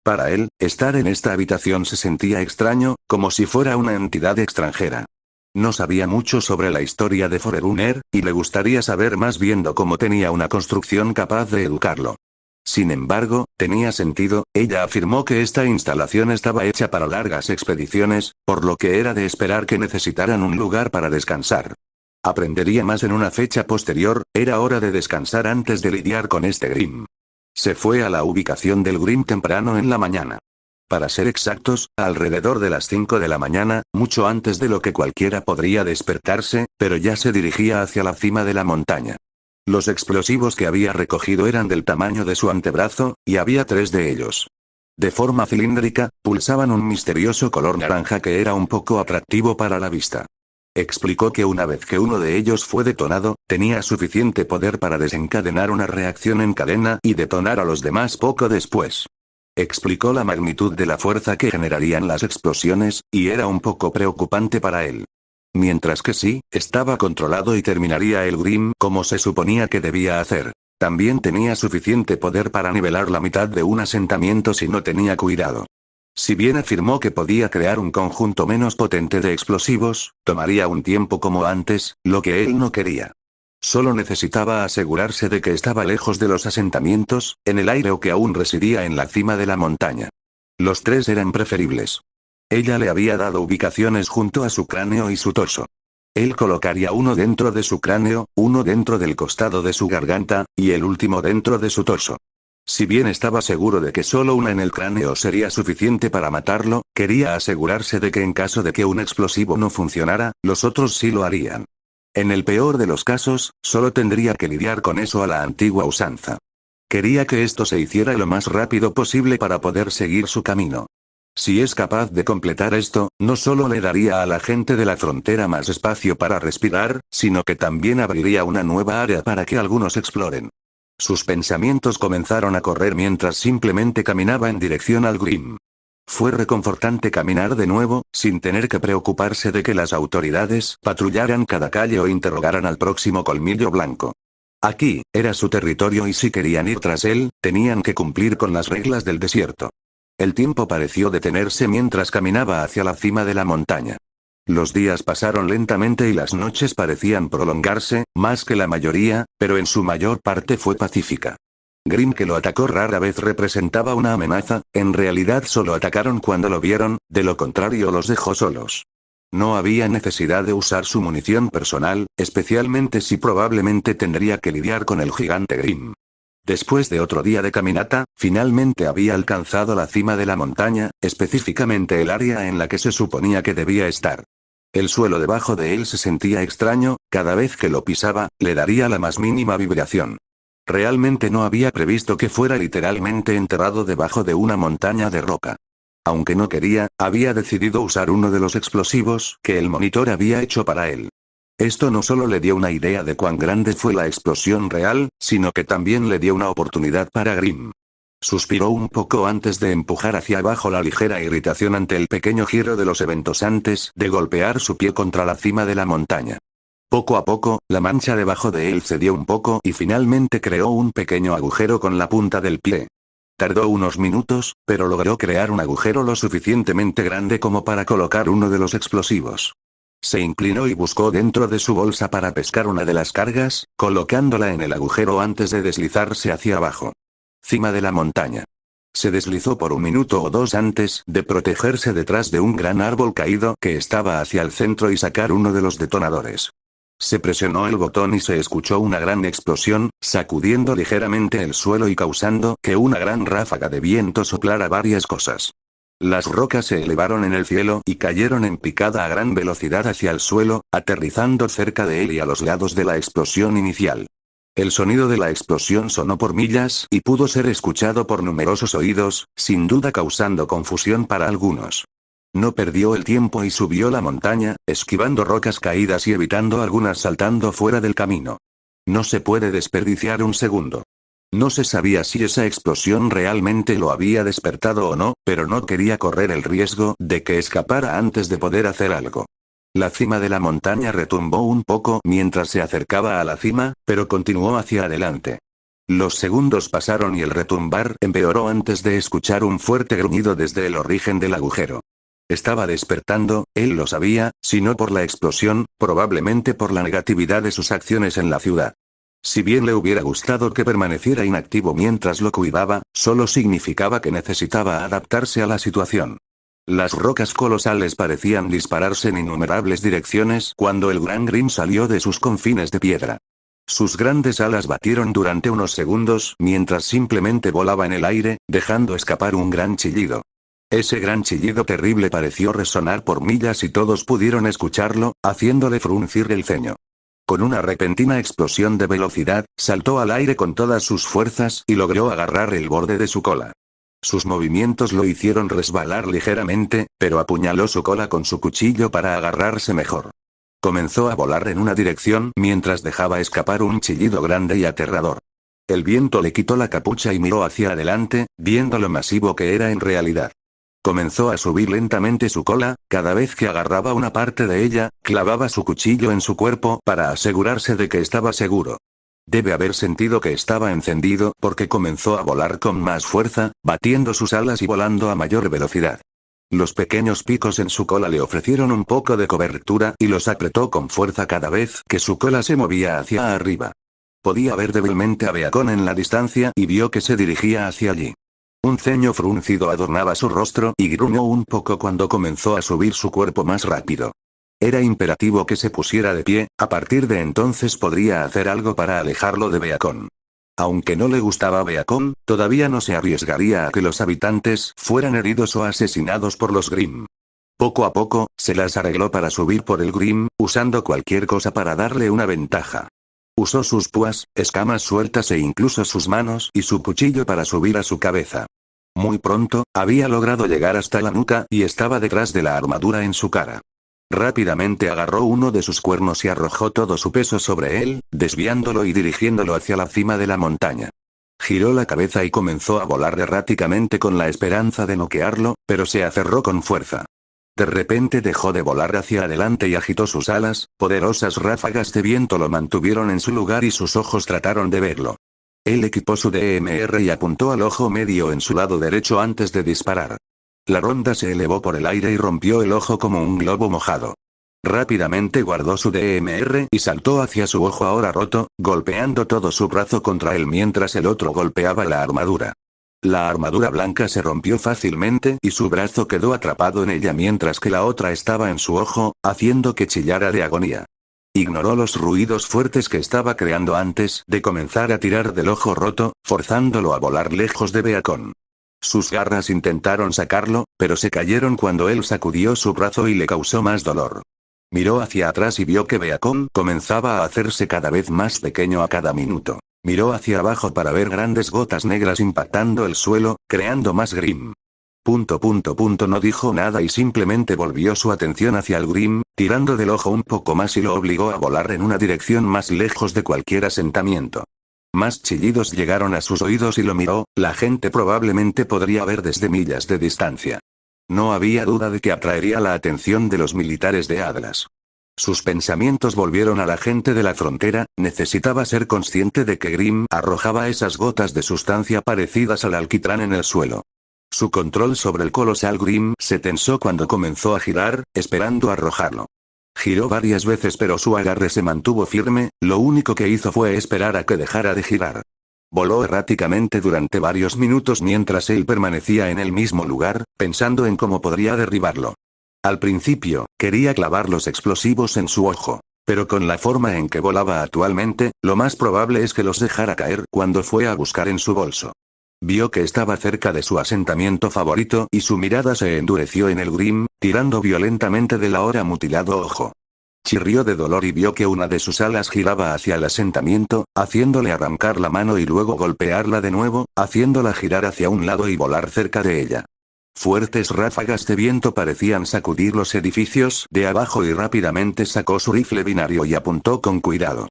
A: Para él, estar en esta habitación se sentía extraño, como si fuera una entidad extranjera. No sabía mucho sobre la historia de Forerunner, y le gustaría saber más viendo cómo tenía una construcción capaz de educarlo. Sin embargo, tenía sentido, ella afirmó que esta instalación estaba hecha para largas expediciones, por lo que era de esperar que necesitaran un lugar para descansar. Aprendería más en una fecha posterior, era hora de descansar antes de lidiar con este Grim. Se fue a la ubicación del Grim temprano en la mañana. Para ser exactos, alrededor de las 5 de la mañana, mucho antes de lo que cualquiera podría despertarse, pero ya se dirigía hacia la cima de la montaña. Los explosivos que había recogido eran del tamaño de su antebrazo, y había 3 de ellos. De forma cilíndrica, pulsaban un misterioso color naranja que era un poco atractivo para la vista. Explicó que una vez que uno de ellos fue detonado, tenía suficiente poder para desencadenar una reacción en cadena y detonar a los demás poco después. Explicó la magnitud de la fuerza que generarían las explosiones, y era un poco preocupante para él. Mientras que sí, estaba controlado y terminaría el Grim como se suponía que debía hacer. También tenía suficiente poder para nivelar la mitad de un asentamiento si no tenía cuidado. Si bien afirmó que podía crear un conjunto menos potente de explosivos, tomaría un tiempo como antes, lo que él no quería. Solo necesitaba asegurarse de que estaba lejos de los asentamientos, en el aire o que aún residía en la cima de la montaña. Los 3 eran preferibles. Ella le había dado ubicaciones junto a su cráneo y su torso. Él colocaría uno dentro de su cráneo, uno dentro del costado de su garganta, y el último dentro de su torso. Si bien estaba seguro de que solo una en el cráneo sería suficiente para matarlo, quería asegurarse de que en caso de que un explosivo no funcionara, los otros sí lo harían. En el peor de los casos, solo tendría que lidiar con eso a la antigua usanza. Quería que esto se hiciera lo más rápido posible para poder seguir su camino. Si es capaz de completar esto, no solo le daría a la gente de la frontera más espacio para respirar, sino que también abriría una nueva área para que algunos exploren. Sus pensamientos comenzaron a correr mientras simplemente caminaba en dirección al Grim. Fue reconfortante caminar de nuevo, sin tener que preocuparse de que las autoridades patrullaran cada calle o interrogaran al próximo colmillo blanco. Aquí, era su territorio y si querían ir tras él, tenían que cumplir con las reglas del desierto. El tiempo pareció detenerse mientras caminaba hacia la cima de la montaña. Los días pasaron lentamente y las noches parecían prolongarse, más que la mayoría, pero en su mayor parte fue pacífica. Grim, que lo atacó rara vez, representaba una amenaza, en realidad solo atacaron cuando lo vieron, de lo contrario los dejó solos. No había necesidad de usar su munición personal, especialmente si probablemente tendría que lidiar con el gigante Grim. Después de otro día de caminata, finalmente había alcanzado la cima de la montaña, específicamente el área en la que se suponía que debía estar. El suelo debajo de él se sentía extraño, cada vez que lo pisaba, le daría la más mínima vibración. Realmente no había previsto que fuera literalmente enterrado debajo de una montaña de roca. Aunque no quería, había decidido usar uno de los explosivos que el monitor había hecho para él. Esto no solo le dio una idea de cuán grande fue la explosión real, sino que también le dio una oportunidad para Grim. Suspiró un poco antes de empujar hacia abajo la ligera irritación ante el pequeño giro de los eventos antes de golpear su pie contra la cima de la montaña. Poco a poco, la mancha debajo de él cedió un poco y finalmente creó un pequeño agujero con la punta del pie. Tardó unos minutos, pero logró crear un agujero lo suficientemente grande como para colocar uno de los explosivos. Se inclinó y buscó dentro de su bolsa para pescar una de las cargas, colocándola en el agujero antes de deslizarse hacia abajo. Cima de la montaña. Se deslizó por un minuto o dos antes de protegerse detrás de un gran árbol caído que estaba hacia el centro y sacar uno de los detonadores. Se presionó el botón y se escuchó una gran explosión, sacudiendo ligeramente el suelo y causando que una gran ráfaga de viento soplara varias cosas. Las rocas se elevaron en el cielo y cayeron en picada a gran velocidad hacia el suelo, aterrizando cerca de él y a los lados de la explosión inicial. El sonido de la explosión sonó por millas y pudo ser escuchado por numerosos oídos, sin duda causando confusión para algunos. No perdió el tiempo y subió la montaña, esquivando rocas caídas y evitando algunas saltando fuera del camino. No se puede desperdiciar un segundo. No se sabía si esa explosión realmente lo había despertado o no, pero no quería correr el riesgo de que escapara antes de poder hacer algo. La cima de la montaña retumbó un poco mientras se acercaba a la cima, pero continuó hacia adelante. Los segundos pasaron y el retumbar empeoró antes de escuchar un fuerte gruñido desde el origen del agujero. Estaba despertando, él lo sabía, si no por la explosión, probablemente por la negatividad de sus acciones en la ciudad. Si bien le hubiera gustado que permaneciera inactivo mientras lo cuidaba, solo significaba que necesitaba adaptarse a la situación. Las rocas colosales parecían dispararse en innumerables direcciones cuando el Gran Grim salió de sus confines de piedra. Sus grandes alas batieron durante unos segundos mientras simplemente volaba en el aire, dejando escapar un gran chillido. Ese gran chillido terrible pareció resonar por millas y todos pudieron escucharlo, haciéndole fruncir el ceño. Con una repentina explosión de velocidad, saltó al aire con todas sus fuerzas y logró agarrar el borde de su cola. Sus movimientos lo hicieron resbalar ligeramente, pero apuñaló su cola con su cuchillo para agarrarse mejor. Comenzó a volar en una dirección mientras dejaba escapar un chillido grande y aterrador. El viento le quitó la capucha y miró hacia adelante, viendo lo masivo que era en realidad. Comenzó a subir lentamente su cola, cada vez que agarraba una parte de ella, clavaba su cuchillo en su cuerpo para asegurarse de que estaba seguro. Debe haber sentido que estaba encendido porque comenzó a volar con más fuerza, batiendo sus alas y volando a mayor velocidad. Los pequeños picos en su cola le ofrecieron un poco de cobertura y los apretó con fuerza cada vez que su cola se movía hacia arriba. Podía ver débilmente a Beacon en la distancia y vio que se dirigía hacia allí. Un ceño fruncido adornaba su rostro y gruñó un poco cuando comenzó a subir su cuerpo más rápido. Era imperativo que se pusiera de pie, a partir de entonces podría hacer algo para alejarlo de Beacon. Aunque no le gustaba Beacon, todavía no se arriesgaría a que los habitantes fueran heridos o asesinados por los Grimm. Poco a poco, se las arregló para subir por el Grimm, usando cualquier cosa para darle una ventaja. Usó sus púas, escamas sueltas e incluso sus manos y su cuchillo para subir a su cabeza. Muy pronto, había logrado llegar hasta la nuca y estaba detrás de la armadura en su cara. Rápidamente agarró uno de sus cuernos y arrojó todo su peso sobre él, desviándolo y dirigiéndolo hacia la cima de la montaña. Giró la cabeza y comenzó a volar erráticamente con la esperanza de noquearlo, pero se aferró con fuerza. De repente dejó de volar hacia adelante y agitó sus alas, poderosas ráfagas de viento lo mantuvieron en su lugar y sus ojos trataron de verlo. Él equipó su DMR y apuntó al ojo medio en su lado derecho antes de disparar. La ronda se elevó por el aire y rompió el ojo como un globo mojado. Rápidamente guardó su DMR y saltó hacia su ojo ahora roto, golpeando todo su brazo contra él mientras el otro golpeaba la armadura. La armadura blanca se rompió fácilmente y su brazo quedó atrapado en ella mientras que la otra estaba en su ojo, haciendo que chillara de agonía. Ignoró los ruidos fuertes que estaba creando antes de comenzar a tirar del ojo roto, forzándolo a volar lejos de Beacon. Sus garras intentaron sacarlo, pero se cayeron cuando él sacudió su brazo y le causó más dolor. Miró hacia atrás y vio que Beacon comenzaba a hacerse cada vez más pequeño a cada minuto. Miró hacia abajo para ver grandes gotas negras impactando el suelo, creando más Grimm. No dijo nada y simplemente volvió su atención hacia el Grimm, tirando del ojo un poco más y lo obligó a volar en una dirección más lejos de cualquier asentamiento. Más chillidos llegaron a sus oídos y lo miró, la gente probablemente podría ver desde millas de distancia. No había duda de que atraería la atención de los militares de Atlas. Sus pensamientos volvieron a la gente de la frontera, necesitaba ser consciente de que Grimm arrojaba esas gotas de sustancia parecidas al alquitrán en el suelo. Su control sobre el colosal Grimm se tensó cuando comenzó a girar, esperando arrojarlo. Giró varias veces pero su agarre se mantuvo firme, lo único que hizo fue esperar a que dejara de girar. Voló erráticamente durante varios minutos mientras él permanecía en el mismo lugar, pensando en cómo podría derribarlo. Al principio, quería clavar los explosivos en su ojo. Pero con la forma en que volaba actualmente, lo más probable es que los dejara caer cuando fue a buscar en su bolso. Vio que estaba cerca de su asentamiento favorito y su mirada se endureció en el Grimm, tirando violentamente del ahora mutilado ojo. Chirrió de dolor y vio que una de sus alas giraba hacia el asentamiento, haciéndole arrancar la mano y luego golpearla de nuevo, haciéndola girar hacia un lado y volar cerca de ella. Fuertes ráfagas de viento parecían sacudir los edificios de abajo y rápidamente sacó su rifle binario y apuntó con cuidado.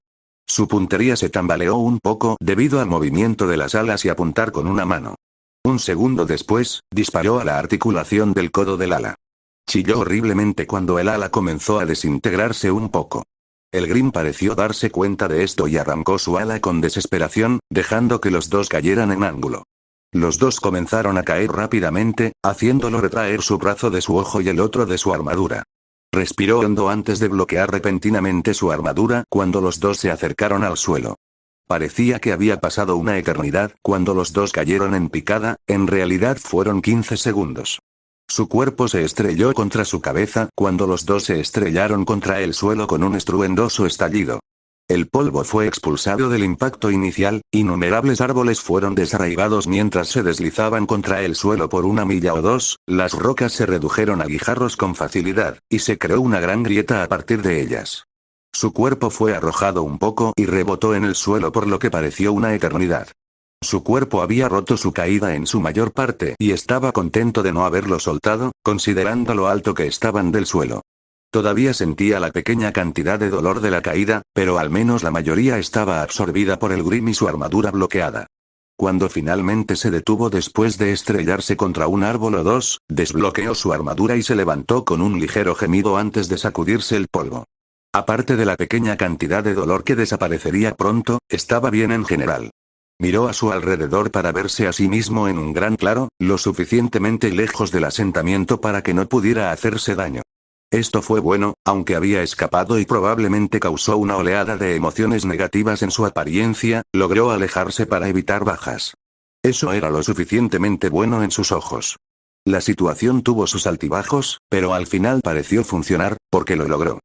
A: Su puntería se tambaleó un poco debido al movimiento de las alas y apuntar con una mano. Un segundo después, disparó a la articulación del codo del ala. Chilló horriblemente cuando el ala comenzó a desintegrarse un poco. El Grimm pareció darse cuenta de esto y arrancó su ala con desesperación, dejando que los dos cayeran en ángulo. Los dos comenzaron a caer rápidamente, haciéndolo retraer su brazo de su ojo y el otro de su armadura. Respiró hondo antes de bloquear repentinamente su armadura cuando los dos se acercaron al suelo. Parecía que había pasado una eternidad cuando los dos cayeron en picada, en realidad fueron 15 segundos. Su cuerpo se estrelló contra su cabeza cuando los dos se estrellaron contra el suelo con un estruendoso estallido. El polvo fue expulsado del impacto inicial, innumerables árboles fueron desarraigados mientras se deslizaban contra el suelo por una milla o dos, las rocas se redujeron a guijarros con facilidad, y se creó una gran grieta a partir de ellas. Su cuerpo fue arrojado un poco y rebotó en el suelo por lo que pareció una eternidad. Su cuerpo había roto su caída en su mayor parte y estaba contento de no haberlo soltado, considerando lo alto que estaban del suelo. Todavía sentía la pequeña cantidad de dolor de la caída, pero al menos la mayoría estaba absorbida por el Grimm y su armadura bloqueada. Cuando finalmente se detuvo después de estrellarse contra un árbol o dos, desbloqueó su armadura y se levantó con un ligero gemido antes de sacudirse el polvo. Aparte de la pequeña cantidad de dolor que desaparecería pronto, estaba bien en general. Miró a su alrededor para verse a sí mismo en un gran claro, lo suficientemente lejos del asentamiento para que no pudiera hacerse daño. Esto fue bueno, aunque había escapado y probablemente causó una oleada de emociones negativas en su apariencia, logró alejarse para evitar bajas. Eso era lo suficientemente bueno en sus ojos. La situación tuvo sus altibajos, pero al final pareció funcionar, porque lo logró.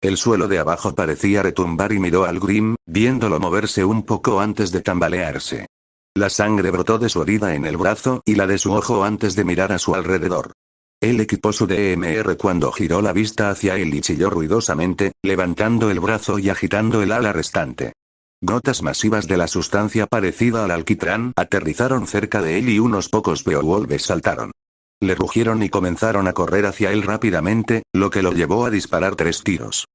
A: El suelo de abajo parecía retumbar y miró al Grimm, viéndolo moverse un poco antes de tambalearse. La sangre brotó de su herida en el brazo y la de su ojo antes de mirar a su alrededor. Él equipó su DMR cuando giró la vista hacia él y chilló ruidosamente, levantando el brazo y agitando el ala restante. Gotas masivas de la sustancia parecida al alquitrán aterrizaron cerca de él y unos pocos Beowulfes saltaron. Le rugieron y comenzaron a correr hacia él rápidamente, lo que lo llevó a disparar 3 tiros.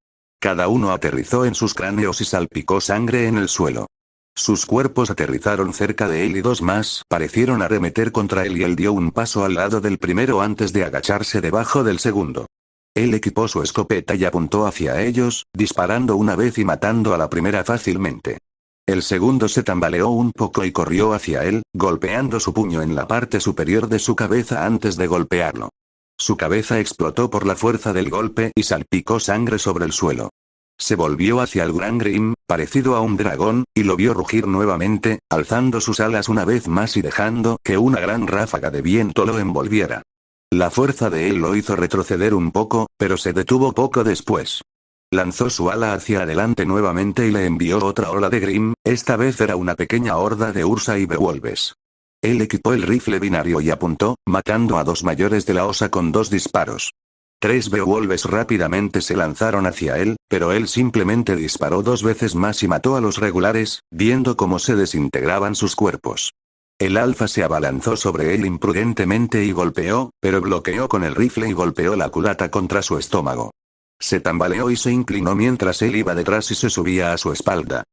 A: Cada uno aterrizó en sus cráneos y salpicó sangre en el suelo. Sus cuerpos aterrizaron cerca de él y 2 más parecieron arremeter contra él y él dio un paso al lado del primero antes de agacharse debajo del segundo. Él equipó su escopeta y apuntó hacia ellos, disparando una vez y matando a la primera fácilmente. El segundo se tambaleó un poco y corrió hacia él, golpeando su puño en la parte superior de su cabeza antes de golpearlo. Su cabeza explotó por la fuerza del golpe y salpicó sangre sobre el suelo. Se volvió hacia el gran Grimm, parecido a un dragón, y lo vio rugir nuevamente, alzando sus alas una vez más y dejando que una gran ráfaga de viento lo envolviera. La fuerza de él lo hizo retroceder un poco, pero se detuvo poco después. Lanzó su ala hacia adelante nuevamente y le envió otra ola de Grimm, esta vez era una pequeña horda de Ursa y Beowulfes. Él equipó el rifle binario y apuntó, matando a 2 mayores de la osa con 2 disparos. 3 Beowulfes rápidamente se lanzaron hacia él, pero él simplemente disparó 2 veces más y mató a los regulares, viendo cómo se desintegraban sus cuerpos. El alfa se abalanzó sobre él imprudentemente y golpeó, pero bloqueó con el rifle y golpeó la culata contra su estómago. Se tambaleó y se inclinó mientras él iba detrás y se subía a su espalda.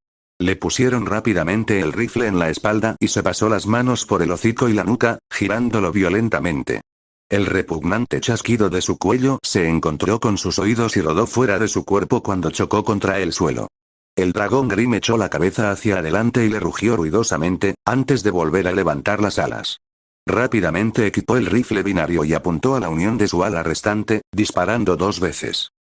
A: Le pusieron rápidamente el rifle en la espalda y se pasó las manos por el hocico y la nuca, girándolo violentamente. El repugnante chasquido de su cuello se encontró con sus oídos y rodó fuera de su cuerpo cuando chocó contra el suelo. El dragón Grimm echó la cabeza hacia adelante y le rugió ruidosamente, antes de volver a levantar las alas. Rápidamente equipó el rifle binario y apuntó a la unión de su ala restante, disparando 2 veces.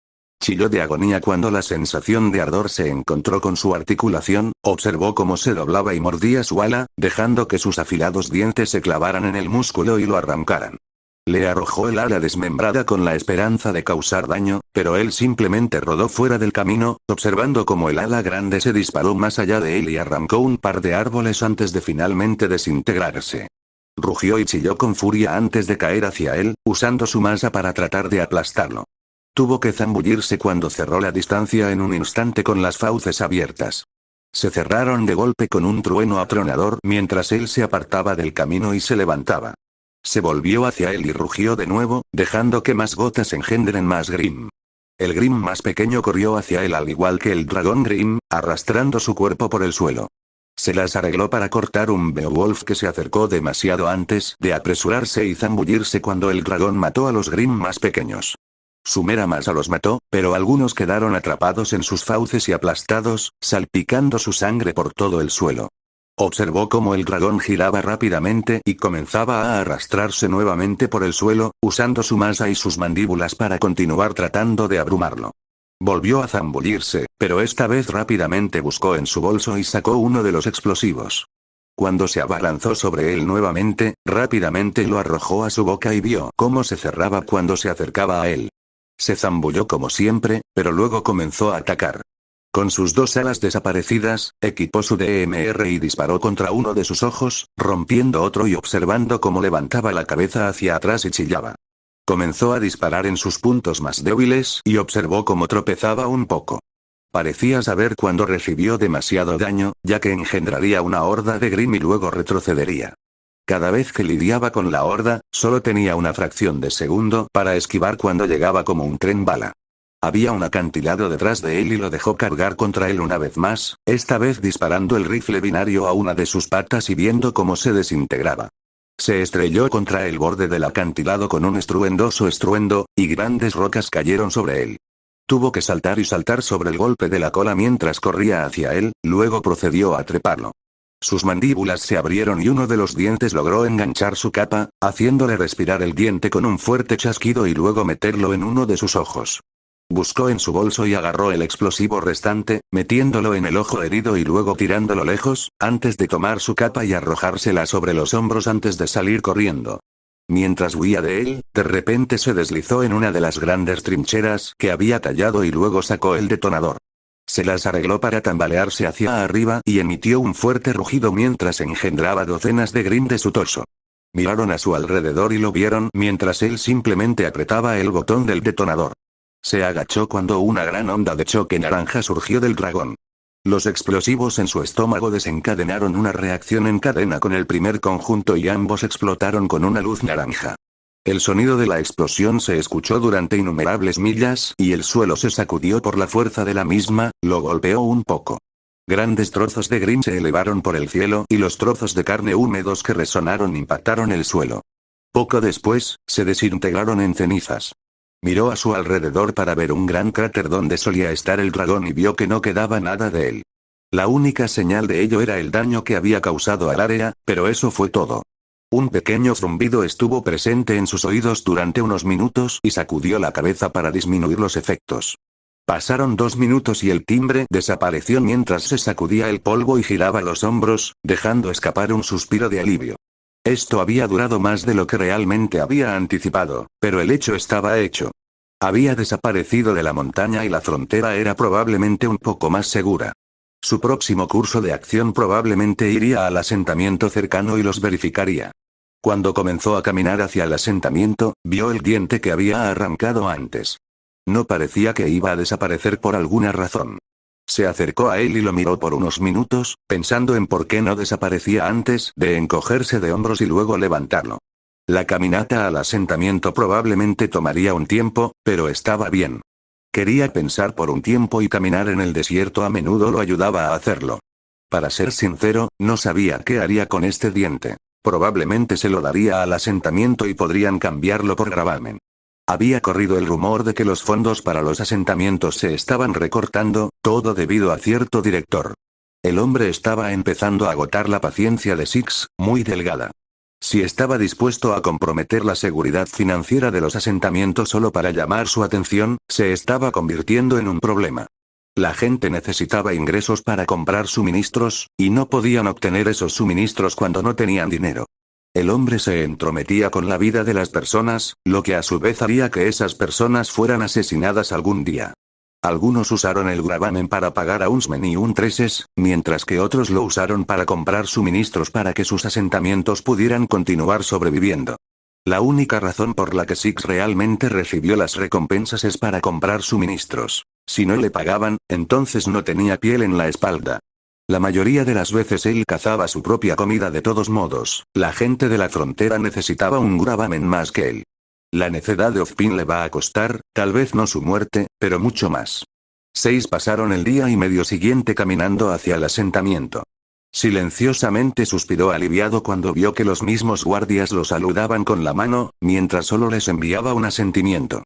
A: Chilló de agonía cuando la sensación de ardor se encontró con su articulación, observó cómo se doblaba y mordía su ala, dejando que sus afilados dientes se clavaran en el músculo y lo arrancaran. Le arrojó el ala desmembrada con la esperanza de causar daño, pero él simplemente rodó fuera del camino, observando cómo el ala grande se disparó más allá de él y arrancó un par de árboles antes de finalmente desintegrarse. Rugió y chilló con furia antes de caer hacia él, usando su masa para tratar de aplastarlo. Tuvo que zambullirse cuando cerró la distancia en un instante con las fauces abiertas. Se cerraron de golpe con un trueno atronador mientras él se apartaba del camino y se levantaba. Se volvió hacia él y rugió de nuevo, dejando que más gotas engendren más Grimm. El Grimm más pequeño corrió hacia él al igual que el dragón Grimm, arrastrando su cuerpo por el suelo. Se las arregló para cortar un Beowulf que se acercó demasiado antes de apresurarse y zambullirse cuando el dragón mató a los Grimm más pequeños. Su mera masa los mató, pero algunos quedaron atrapados en sus fauces y aplastados, salpicando su sangre por todo el suelo. Observó cómo el dragón giraba rápidamente y comenzaba a arrastrarse nuevamente por el suelo, usando su masa y sus mandíbulas para continuar tratando de abrumarlo. Volvió a zambullirse, pero esta vez rápidamente buscó en su bolso y sacó uno de los explosivos. Cuando se abalanzó sobre él nuevamente, rápidamente lo arrojó a su boca y vio cómo se cerraba cuando se acercaba a él. Se zambulló como siempre, pero luego comenzó a atacar. Con sus 2 alas desaparecidas, equipó su DMR y disparó contra uno de sus ojos, rompiendo otro y observando cómo levantaba la cabeza hacia atrás y chillaba. Comenzó a disparar en sus puntos más débiles y observó cómo tropezaba un poco. Parecía saber cuándo recibió demasiado daño, ya que engendraría una horda de Grimm y luego retrocedería. Cada vez que lidiaba con la horda, solo tenía una fracción de segundo para esquivar cuando llegaba como un tren bala. Había un acantilado detrás de él y lo dejó cargar contra él una vez más, esta vez disparando el rifle binario a una de sus patas y viendo cómo se desintegraba. Se estrelló contra el borde del acantilado con un estruendoso estruendo, y grandes rocas cayeron sobre él. Tuvo que saltar y saltar sobre el golpe de la cola mientras corría hacia él, luego procedió a treparlo. Sus mandíbulas se abrieron y uno de los dientes logró enganchar su capa, haciéndole respirar el diente con un fuerte chasquido y luego meterlo en uno de sus ojos. Buscó en su bolso y agarró el explosivo restante, metiéndolo en el ojo herido y luego tirándolo lejos, antes de tomar su capa y arrojársela sobre los hombros antes de salir corriendo. Mientras huía de él, de repente se deslizó en una de las grandes trincheras que había tallado y luego sacó el detonador. Se las arregló para tambalearse hacia arriba y emitió un fuerte rugido mientras engendraba docenas de Grimm de su torso. Miraron a su alrededor y lo vieron mientras él simplemente apretaba el botón del detonador. Se agachó cuando una gran onda de choque naranja surgió del dragón. Los explosivos en su estómago desencadenaron una reacción en cadena con el primer conjunto y ambos explotaron con una luz naranja. El sonido de la explosión se escuchó durante innumerables millas y el suelo se sacudió por la fuerza de la misma, lo golpeó un poco. Grandes trozos de Grimm se elevaron por el cielo y los trozos de carne húmedos que resonaron impactaron el suelo. Poco después, se desintegraron en cenizas. Miró a su alrededor para ver un gran cráter donde solía estar el dragón y vio que no quedaba nada de él. La única señal de ello era el daño que había causado al área, pero eso fue todo. Un pequeño zumbido estuvo presente en sus oídos durante unos minutos y sacudió la cabeza para disminuir los efectos. Pasaron 2 minutos y el timbre desapareció mientras se sacudía el polvo y giraba los hombros, dejando escapar un suspiro de alivio. Esto había durado más de lo que realmente había anticipado, pero el hecho estaba hecho. Había desaparecido de la montaña y la frontera era probablemente un poco más segura. Su próximo curso de acción probablemente iría al asentamiento cercano y los verificaría. Cuando comenzó a caminar hacia el asentamiento, vio el diente que había arrancado antes. No parecía que iba a desaparecer por alguna razón. Se acercó a él y lo miró por unos minutos, pensando en por qué no desaparecía antes de encogerse de hombros y luego levantarlo. La caminata al asentamiento probablemente tomaría un tiempo, pero estaba bien. Quería pensar por un tiempo y caminar en el desierto a menudo lo ayudaba a hacerlo. Para ser sincero, no sabía qué haría con este diente. Probablemente se lo daría al asentamiento y podrían cambiarlo por gravamen. Había corrido el rumor de que los fondos para los asentamientos se estaban recortando, todo debido a cierto director. El hombre estaba empezando a agotar la paciencia de Six, muy delgada. Si estaba dispuesto a comprometer la seguridad financiera de los asentamientos solo para llamar su atención, se estaba convirtiendo en un problema. La gente necesitaba ingresos para comprar suministros, y no podían obtener esos suministros cuando no tenían dinero. El hombre se entrometía con la vida de las personas, lo que a su vez haría que esas personas fueran asesinadas algún día. Algunos usaron el gravamen para pagar a Unsmen y Untreses, mientras que otros lo usaron para comprar suministros para que sus asentamientos pudieran continuar sobreviviendo. La única razón por la que Six realmente recibió las recompensas es para comprar suministros. Si no le pagaban, entonces no tenía piel en la espalda. La mayoría de las veces él cazaba su propia comida de todos modos, la gente de la frontera necesitaba un gravamen más que él. La necedad de Ozpin le va a costar, tal vez no su muerte, pero mucho más. 6 pasaron el día y medio siguiente caminando hacia el asentamiento. Silenciosamente suspiró aliviado cuando vio que los mismos guardias lo saludaban con la mano, mientras solo les enviaba un asentimiento.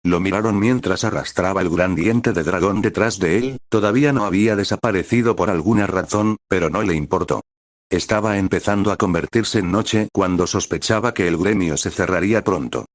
A: Lo miraron mientras arrastraba el gran diente de dragón detrás de él, todavía no había desaparecido por alguna razón, pero no le importó. Estaba empezando a convertirse en noche cuando sospechaba que el gremio se cerraría pronto.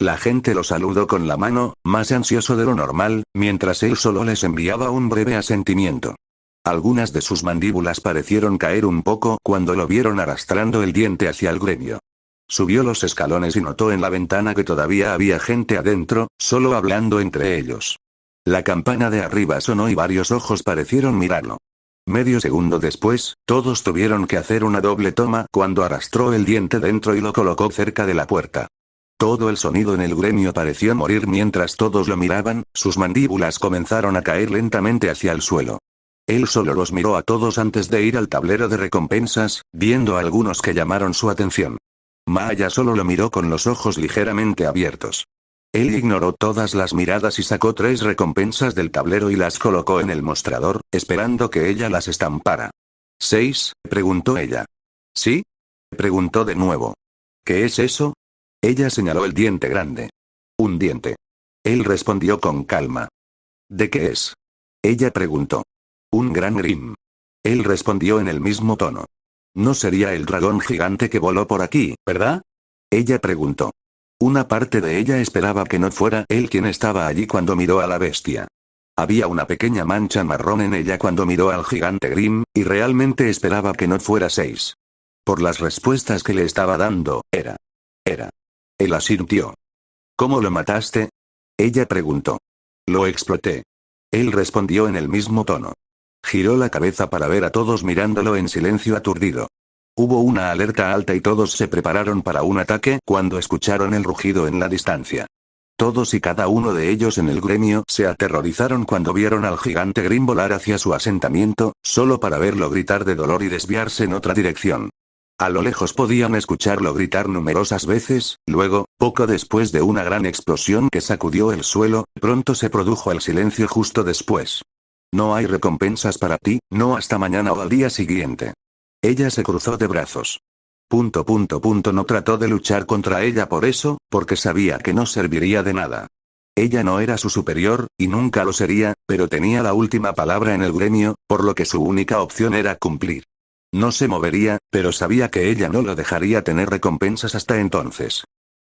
A: La gente lo saludó con la mano, más ansioso de lo normal, mientras él solo les enviaba un breve asentimiento. Algunas de sus mandíbulas parecieron caer un poco cuando lo vieron arrastrando el diente hacia el gremio. Subió los escalones y notó en la ventana que todavía había gente adentro, solo hablando entre ellos. La campana de arriba sonó y varios ojos parecieron mirarlo. Medio segundo después, todos tuvieron que hacer una doble toma cuando arrastró el diente dentro y lo colocó cerca de la puerta. Todo el sonido en el gremio pareció morir mientras todos lo miraban, sus mandíbulas comenzaron a caer lentamente hacia el suelo. Él solo los miró a todos antes de ir al tablero de recompensas, viendo a algunos que llamaron su atención. Maya solo lo miró con los ojos ligeramente abiertos. Él ignoró todas las miradas y sacó 3 recompensas del tablero y las colocó en el mostrador, esperando que ella las estampara. ¿6? Preguntó ella. ¿Sí? Preguntó de nuevo. ¿Qué es eso? Ella señaló el diente grande. Un diente. Él respondió con calma. ¿De qué es? Ella preguntó. Un gran Grimm. Él respondió en el mismo tono. No sería el dragón gigante que voló por aquí, ¿verdad? Ella preguntó. Una parte de ella esperaba que no fuera él quien estaba allí cuando miró a la bestia. Había una pequeña mancha marrón en ella cuando miró al gigante Grimm, y realmente esperaba que no fuera 6. Por las respuestas que le estaba dando, era. Él asintió. ¿Cómo lo mataste? Ella preguntó. Lo exploté. Él respondió en el mismo tono. Giró la cabeza para ver a todos mirándolo en silencio aturdido. Hubo una alerta alta y todos se prepararon para un ataque cuando escucharon el rugido en la distancia. Todos y cada uno de ellos en el gremio se aterrorizaron cuando vieron al gigante Grimm volar hacia su asentamiento, solo para verlo gritar de dolor y desviarse en otra dirección. A lo lejos podían escucharlo gritar numerosas veces, luego, poco después de una gran explosión que sacudió el suelo, pronto se produjo el silencio justo después. No hay recompensas para ti, no hasta mañana o al día siguiente. Ella se cruzó de brazos. No trató de luchar contra ella por eso, porque sabía que no serviría de nada. Ella no era su superior, y nunca lo sería, pero tenía la última palabra en el gremio, por lo que su única opción era cumplir. No se movería, pero sabía que ella no lo dejaría tener recompensas hasta entonces.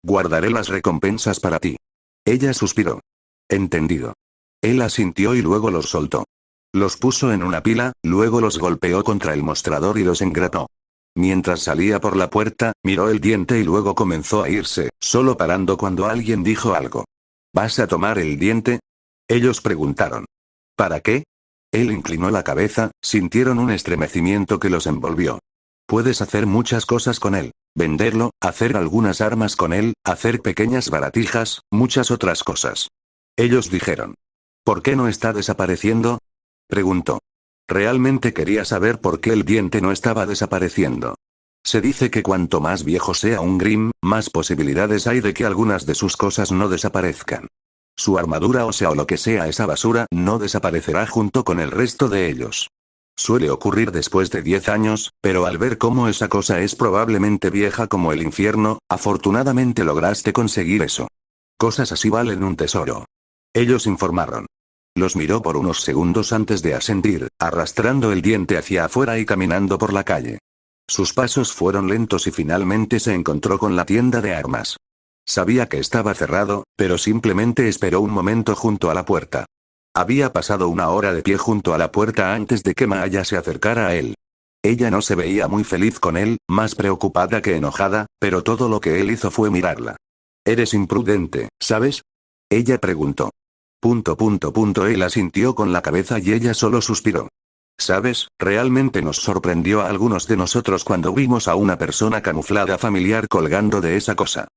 A: Guardaré las recompensas para ti. Ella suspiró. Entendido. Él asintió y luego los soltó. Los puso en una pila, luego los golpeó contra el mostrador y los engranó. Mientras salía por la puerta, miró el diente y luego comenzó a irse, solo parando cuando alguien dijo algo. ¿Vas a tomar el diente? Ellos preguntaron. ¿Para qué? Él inclinó la cabeza, sintieron un estremecimiento que los envolvió. Puedes hacer muchas cosas con él. Venderlo, hacer algunas armas con él, hacer pequeñas baratijas, muchas otras cosas. Ellos dijeron. ¿Por qué no está desapareciendo? Preguntó. Realmente quería saber por qué el diente no estaba desapareciendo. Se dice que cuanto más viejo sea un Grimm, más posibilidades hay de que algunas de sus cosas no desaparezcan. Su armadura o lo que sea esa basura no desaparecerá junto con el resto de ellos. Suele ocurrir después de 10 años, pero al ver cómo esa cosa es probablemente vieja como el infierno, afortunadamente lograste conseguir eso. Cosas así valen un tesoro. Ellos informaron. Los miró por unos segundos antes de asentir, arrastrando el diente hacia afuera y caminando por la calle. Sus pasos fueron lentos y finalmente se encontró con la tienda de armas. Sabía que estaba cerrado, pero simplemente esperó un momento junto a la puerta. Había pasado una hora de pie junto a la puerta antes de que Maya se acercara a él. Ella no se veía muy feliz con él, más preocupada que enojada, pero todo lo que él hizo fue mirarla. Eres imprudente, ¿sabes? Ella preguntó. Él asintió con la cabeza y ella solo suspiró. ¿Sabes? Realmente nos sorprendió a algunos de nosotros cuando vimos a una persona camuflada familiar colgando de esa cosa.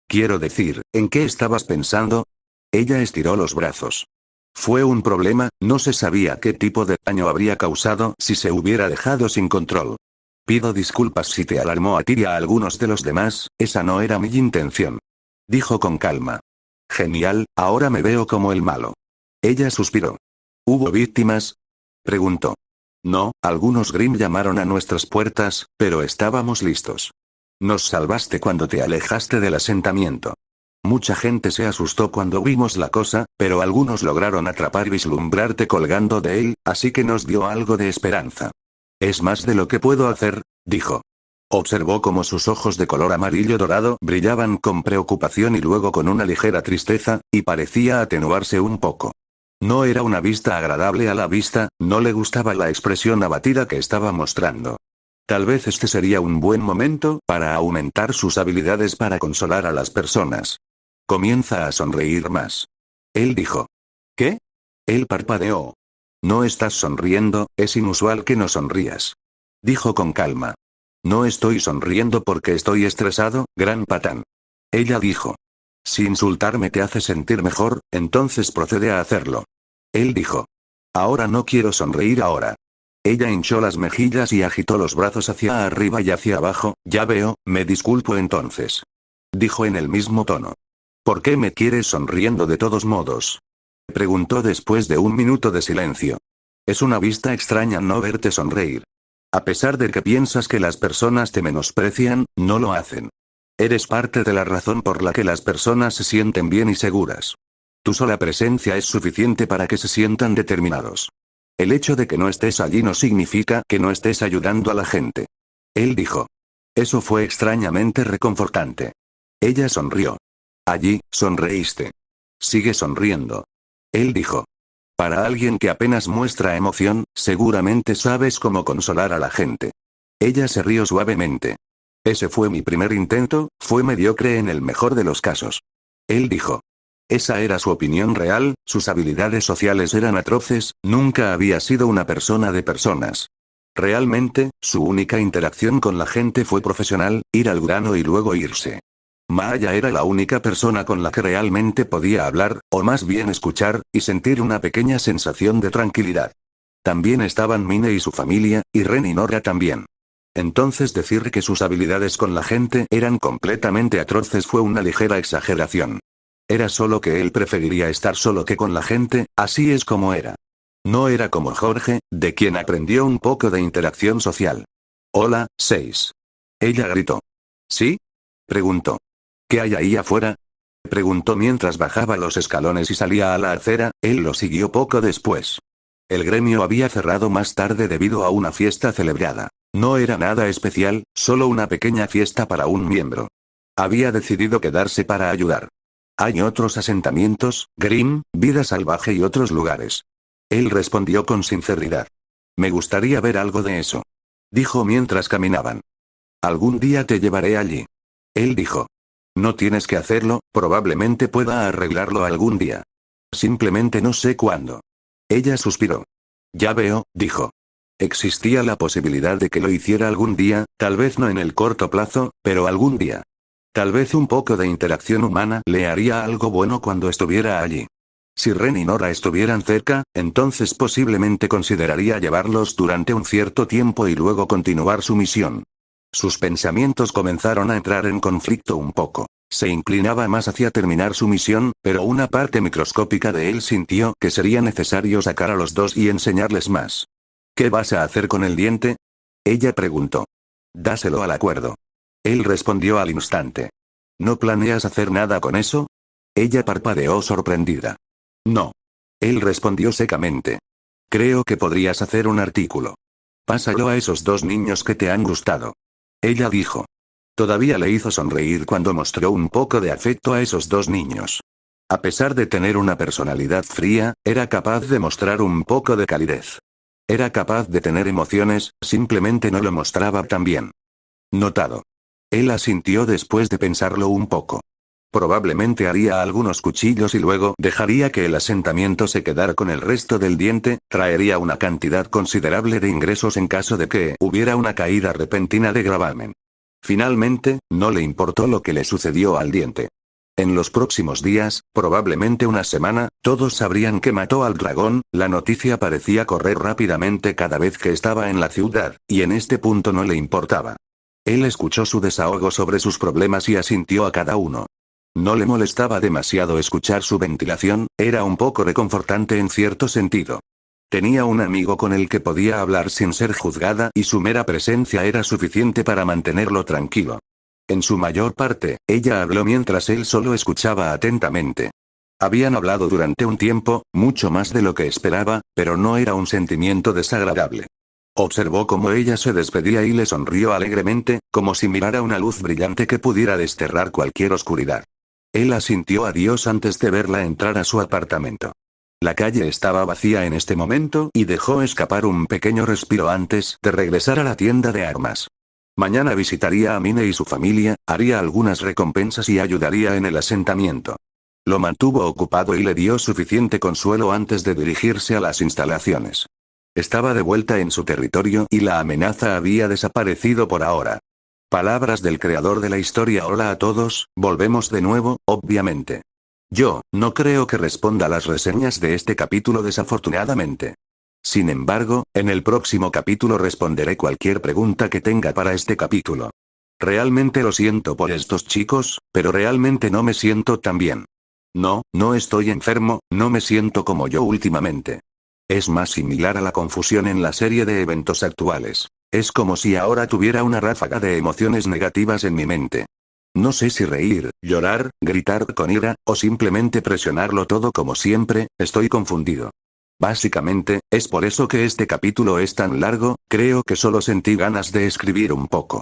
A: Quiero decir, ¿en qué estabas pensando? Ella estiró los brazos. Fue un problema, no se sabía qué tipo de daño habría causado si se hubiera dejado sin control. Pido disculpas si te alarmó a ti y a algunos de los demás, esa no era mi intención. Dijo con calma. Genial, ahora me veo como el malo. Ella suspiró. ¿Hubo víctimas? Preguntó. No, algunos Grimm llamaron a nuestras puertas, pero estábamos listos. Nos salvaste cuando te alejaste del asentamiento. Mucha gente se asustó cuando vimos la cosa, pero algunos lograron atrapar y vislumbrarte colgando de él, así que nos dio algo de esperanza. Es más de lo que puedo hacer, dijo. Observó cómo sus ojos de color amarillo dorado brillaban con preocupación y luego con una ligera tristeza, y parecía atenuarse un poco. No era una vista agradable a la vista, no le gustaba la expresión abatida que estaba mostrando. Tal vez este sería un buen momento para aumentar sus habilidades para consolar a las personas. Comienza a sonreír más. Él dijo. ¿Qué? Él parpadeó. No estás sonriendo, es inusual que no sonrías. Dijo con calma. No estoy sonriendo porque estoy estresado, gran patán. Ella dijo. Si insultarme te hace sentir mejor, entonces procede a hacerlo. Él dijo. Ahora no quiero sonreír ahora. Ella hinchó las mejillas y agitó los brazos hacia arriba y hacia abajo, ya veo, me disculpo entonces. Dijo en el mismo tono. ¿Por qué me quieres sonriendo de todos modos? Preguntó después de un minuto de silencio. Es una vista extraña no verte sonreír. A pesar de que piensas que las personas te menosprecian, no lo hacen. Eres parte de la razón por la que las personas se sienten bien y seguras. Tu sola presencia es suficiente para que se sientan determinados. El hecho de que no estés allí no significa que no estés ayudando a la gente. Él dijo. Eso fue extrañamente reconfortante. Ella sonrió. Allí, sonreíste. Sigue sonriendo. Él dijo. Para alguien que apenas muestra emoción, seguramente sabes cómo consolar a la gente. Ella se rió suavemente. Ese fue mi primer intento, fue mediocre en el mejor de los casos. Él dijo. Esa era su opinión real, sus habilidades sociales eran atroces, nunca había sido una persona de personas. Realmente, su única interacción con la gente fue profesional, ir al grano y luego irse. Maya era la única persona con la que realmente podía hablar, o más bien escuchar, y sentir una pequeña sensación de tranquilidad. También estaban Mine y su familia, y Ren y Nora también. Entonces decir que sus habilidades con la gente eran completamente atroces fue una ligera exageración. Era solo que él preferiría estar solo que con la gente, así es como era. No era como Jorge, de quien aprendió un poco de interacción social. Hola, 6. Ella gritó. ¿Sí? Preguntó. ¿Qué hay ahí afuera? Preguntó mientras bajaba los escalones y salía a la acera, él lo siguió poco después. El gremio había cerrado más tarde debido a una fiesta celebrada. No era nada especial, solo una pequeña fiesta para un miembro. Había decidido quedarse para ayudar. Hay otros asentamientos, Grimm, Vida Salvaje y otros lugares. Él respondió con sinceridad. Me gustaría ver algo de eso. Dijo mientras caminaban. Algún día te llevaré allí. Él dijo. No tienes que hacerlo, probablemente pueda arreglarlo algún día. Simplemente no sé cuándo. Ella suspiró. Ya veo, dijo. Existía la posibilidad de que lo hiciera algún día, tal vez no en el corto plazo, pero algún día. Tal vez un poco de interacción humana le haría algo bueno cuando estuviera allí. Si Ren y Nora estuvieran cerca, entonces posiblemente consideraría llevarlos durante un cierto tiempo y luego continuar su misión. Sus pensamientos comenzaron a entrar en conflicto un poco. Se inclinaba más hacia terminar su misión, pero una parte microscópica de él sintió que sería necesario sacar a los dos y enseñarles más. ¿Qué vas a hacer con el diente? Ella preguntó. Dáselo al acuerdo. Él respondió al instante. ¿No planeas hacer nada con eso? Ella parpadeó sorprendida. No. Él respondió secamente. Creo que podrías hacer un artículo. Pásalo a esos dos niños que te han gustado. Ella dijo. Todavía le hizo sonreír cuando mostró un poco de afecto a esos dos niños. A pesar de tener una personalidad fría, era capaz de mostrar un poco de calidez. Era capaz de tener emociones, simplemente no lo mostraba tan bien. Notado. Él asintió después de pensarlo un poco. Probablemente haría algunos cuchillos y luego dejaría que el asentamiento se quedara con el resto del diente, traería una cantidad considerable de ingresos en caso de que hubiera una caída repentina de gravamen. Finalmente, no le importó lo que le sucedió al diente. En los próximos días, probablemente una semana, todos sabrían que mató al dragón, la noticia parecía correr rápidamente cada vez que estaba en la ciudad, y en este punto no le importaba. Él escuchó su desahogo sobre sus problemas y asintió a cada uno. No le molestaba demasiado escuchar su ventilación, era un poco reconfortante en cierto sentido. Tenía un amigo con el que podía hablar sin ser juzgada y su mera presencia era suficiente para mantenerlo tranquilo. En su mayor parte, ella habló mientras él solo escuchaba atentamente. Habían hablado durante un tiempo, mucho más de lo que esperaba, pero no era un sentimiento desagradable. Observó cómo ella se despedía y le sonrió alegremente, como si mirara una luz brillante que pudiera desterrar cualquier oscuridad. Él asintió a Dios antes de verla entrar a su apartamento. La calle estaba vacía en este momento y dejó escapar un pequeño respiro antes de regresar a la tienda de armas. Mañana visitaría a Mine y su familia, haría algunas recompensas y ayudaría en el asentamiento. Lo mantuvo ocupado y le dio suficiente consuelo antes de dirigirse a las instalaciones. Estaba de vuelta en su territorio y la amenaza había desaparecido por ahora. Palabras del creador de la historia. Hola a todos, volvemos de nuevo, obviamente. Yo, no creo que responda a las reseñas de este capítulo desafortunadamente. Sin embargo, en el próximo capítulo responderé cualquier pregunta que tenga para este capítulo. Realmente lo siento por estos chicos, pero realmente no me siento tan bien. No, no estoy enfermo, no me siento como yo últimamente. Es más similar a la confusión en la serie de eventos actuales. Es como si ahora tuviera una ráfaga de emociones negativas en mi mente. No sé si reír, llorar, gritar con ira, o simplemente presionarlo todo como siempre, estoy confundido. Básicamente, es por eso que este capítulo es tan largo, creo que solo sentí ganas de escribir un poco.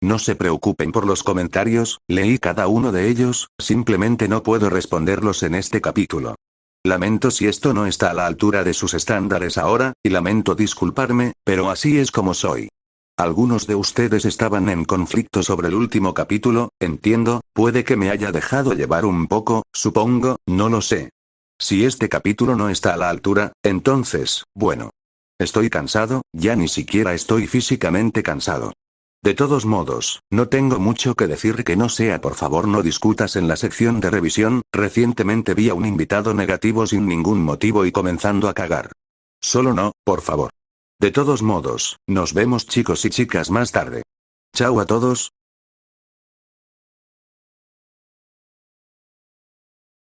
A: No se preocupen por los comentarios, leí cada uno de ellos, simplemente no puedo responderlos en este capítulo. Lamento si esto no está a la altura de sus estándares ahora, y lamento disculparme, pero así es como soy. Algunos de ustedes estaban en conflicto sobre el último capítulo, entiendo, puede que me haya dejado llevar un poco, supongo, no lo sé. Si este capítulo no está a la altura, entonces, bueno. Estoy cansado, ya ni siquiera estoy físicamente cansado. De todos modos, no tengo mucho que decir que no sea por favor no discutas en la sección de revisión, recientemente vi a un invitado negativo sin ningún motivo y comenzando a cagar. Solo no, por favor. De todos modos, nos vemos chicos y chicas más tarde. Chao a todos,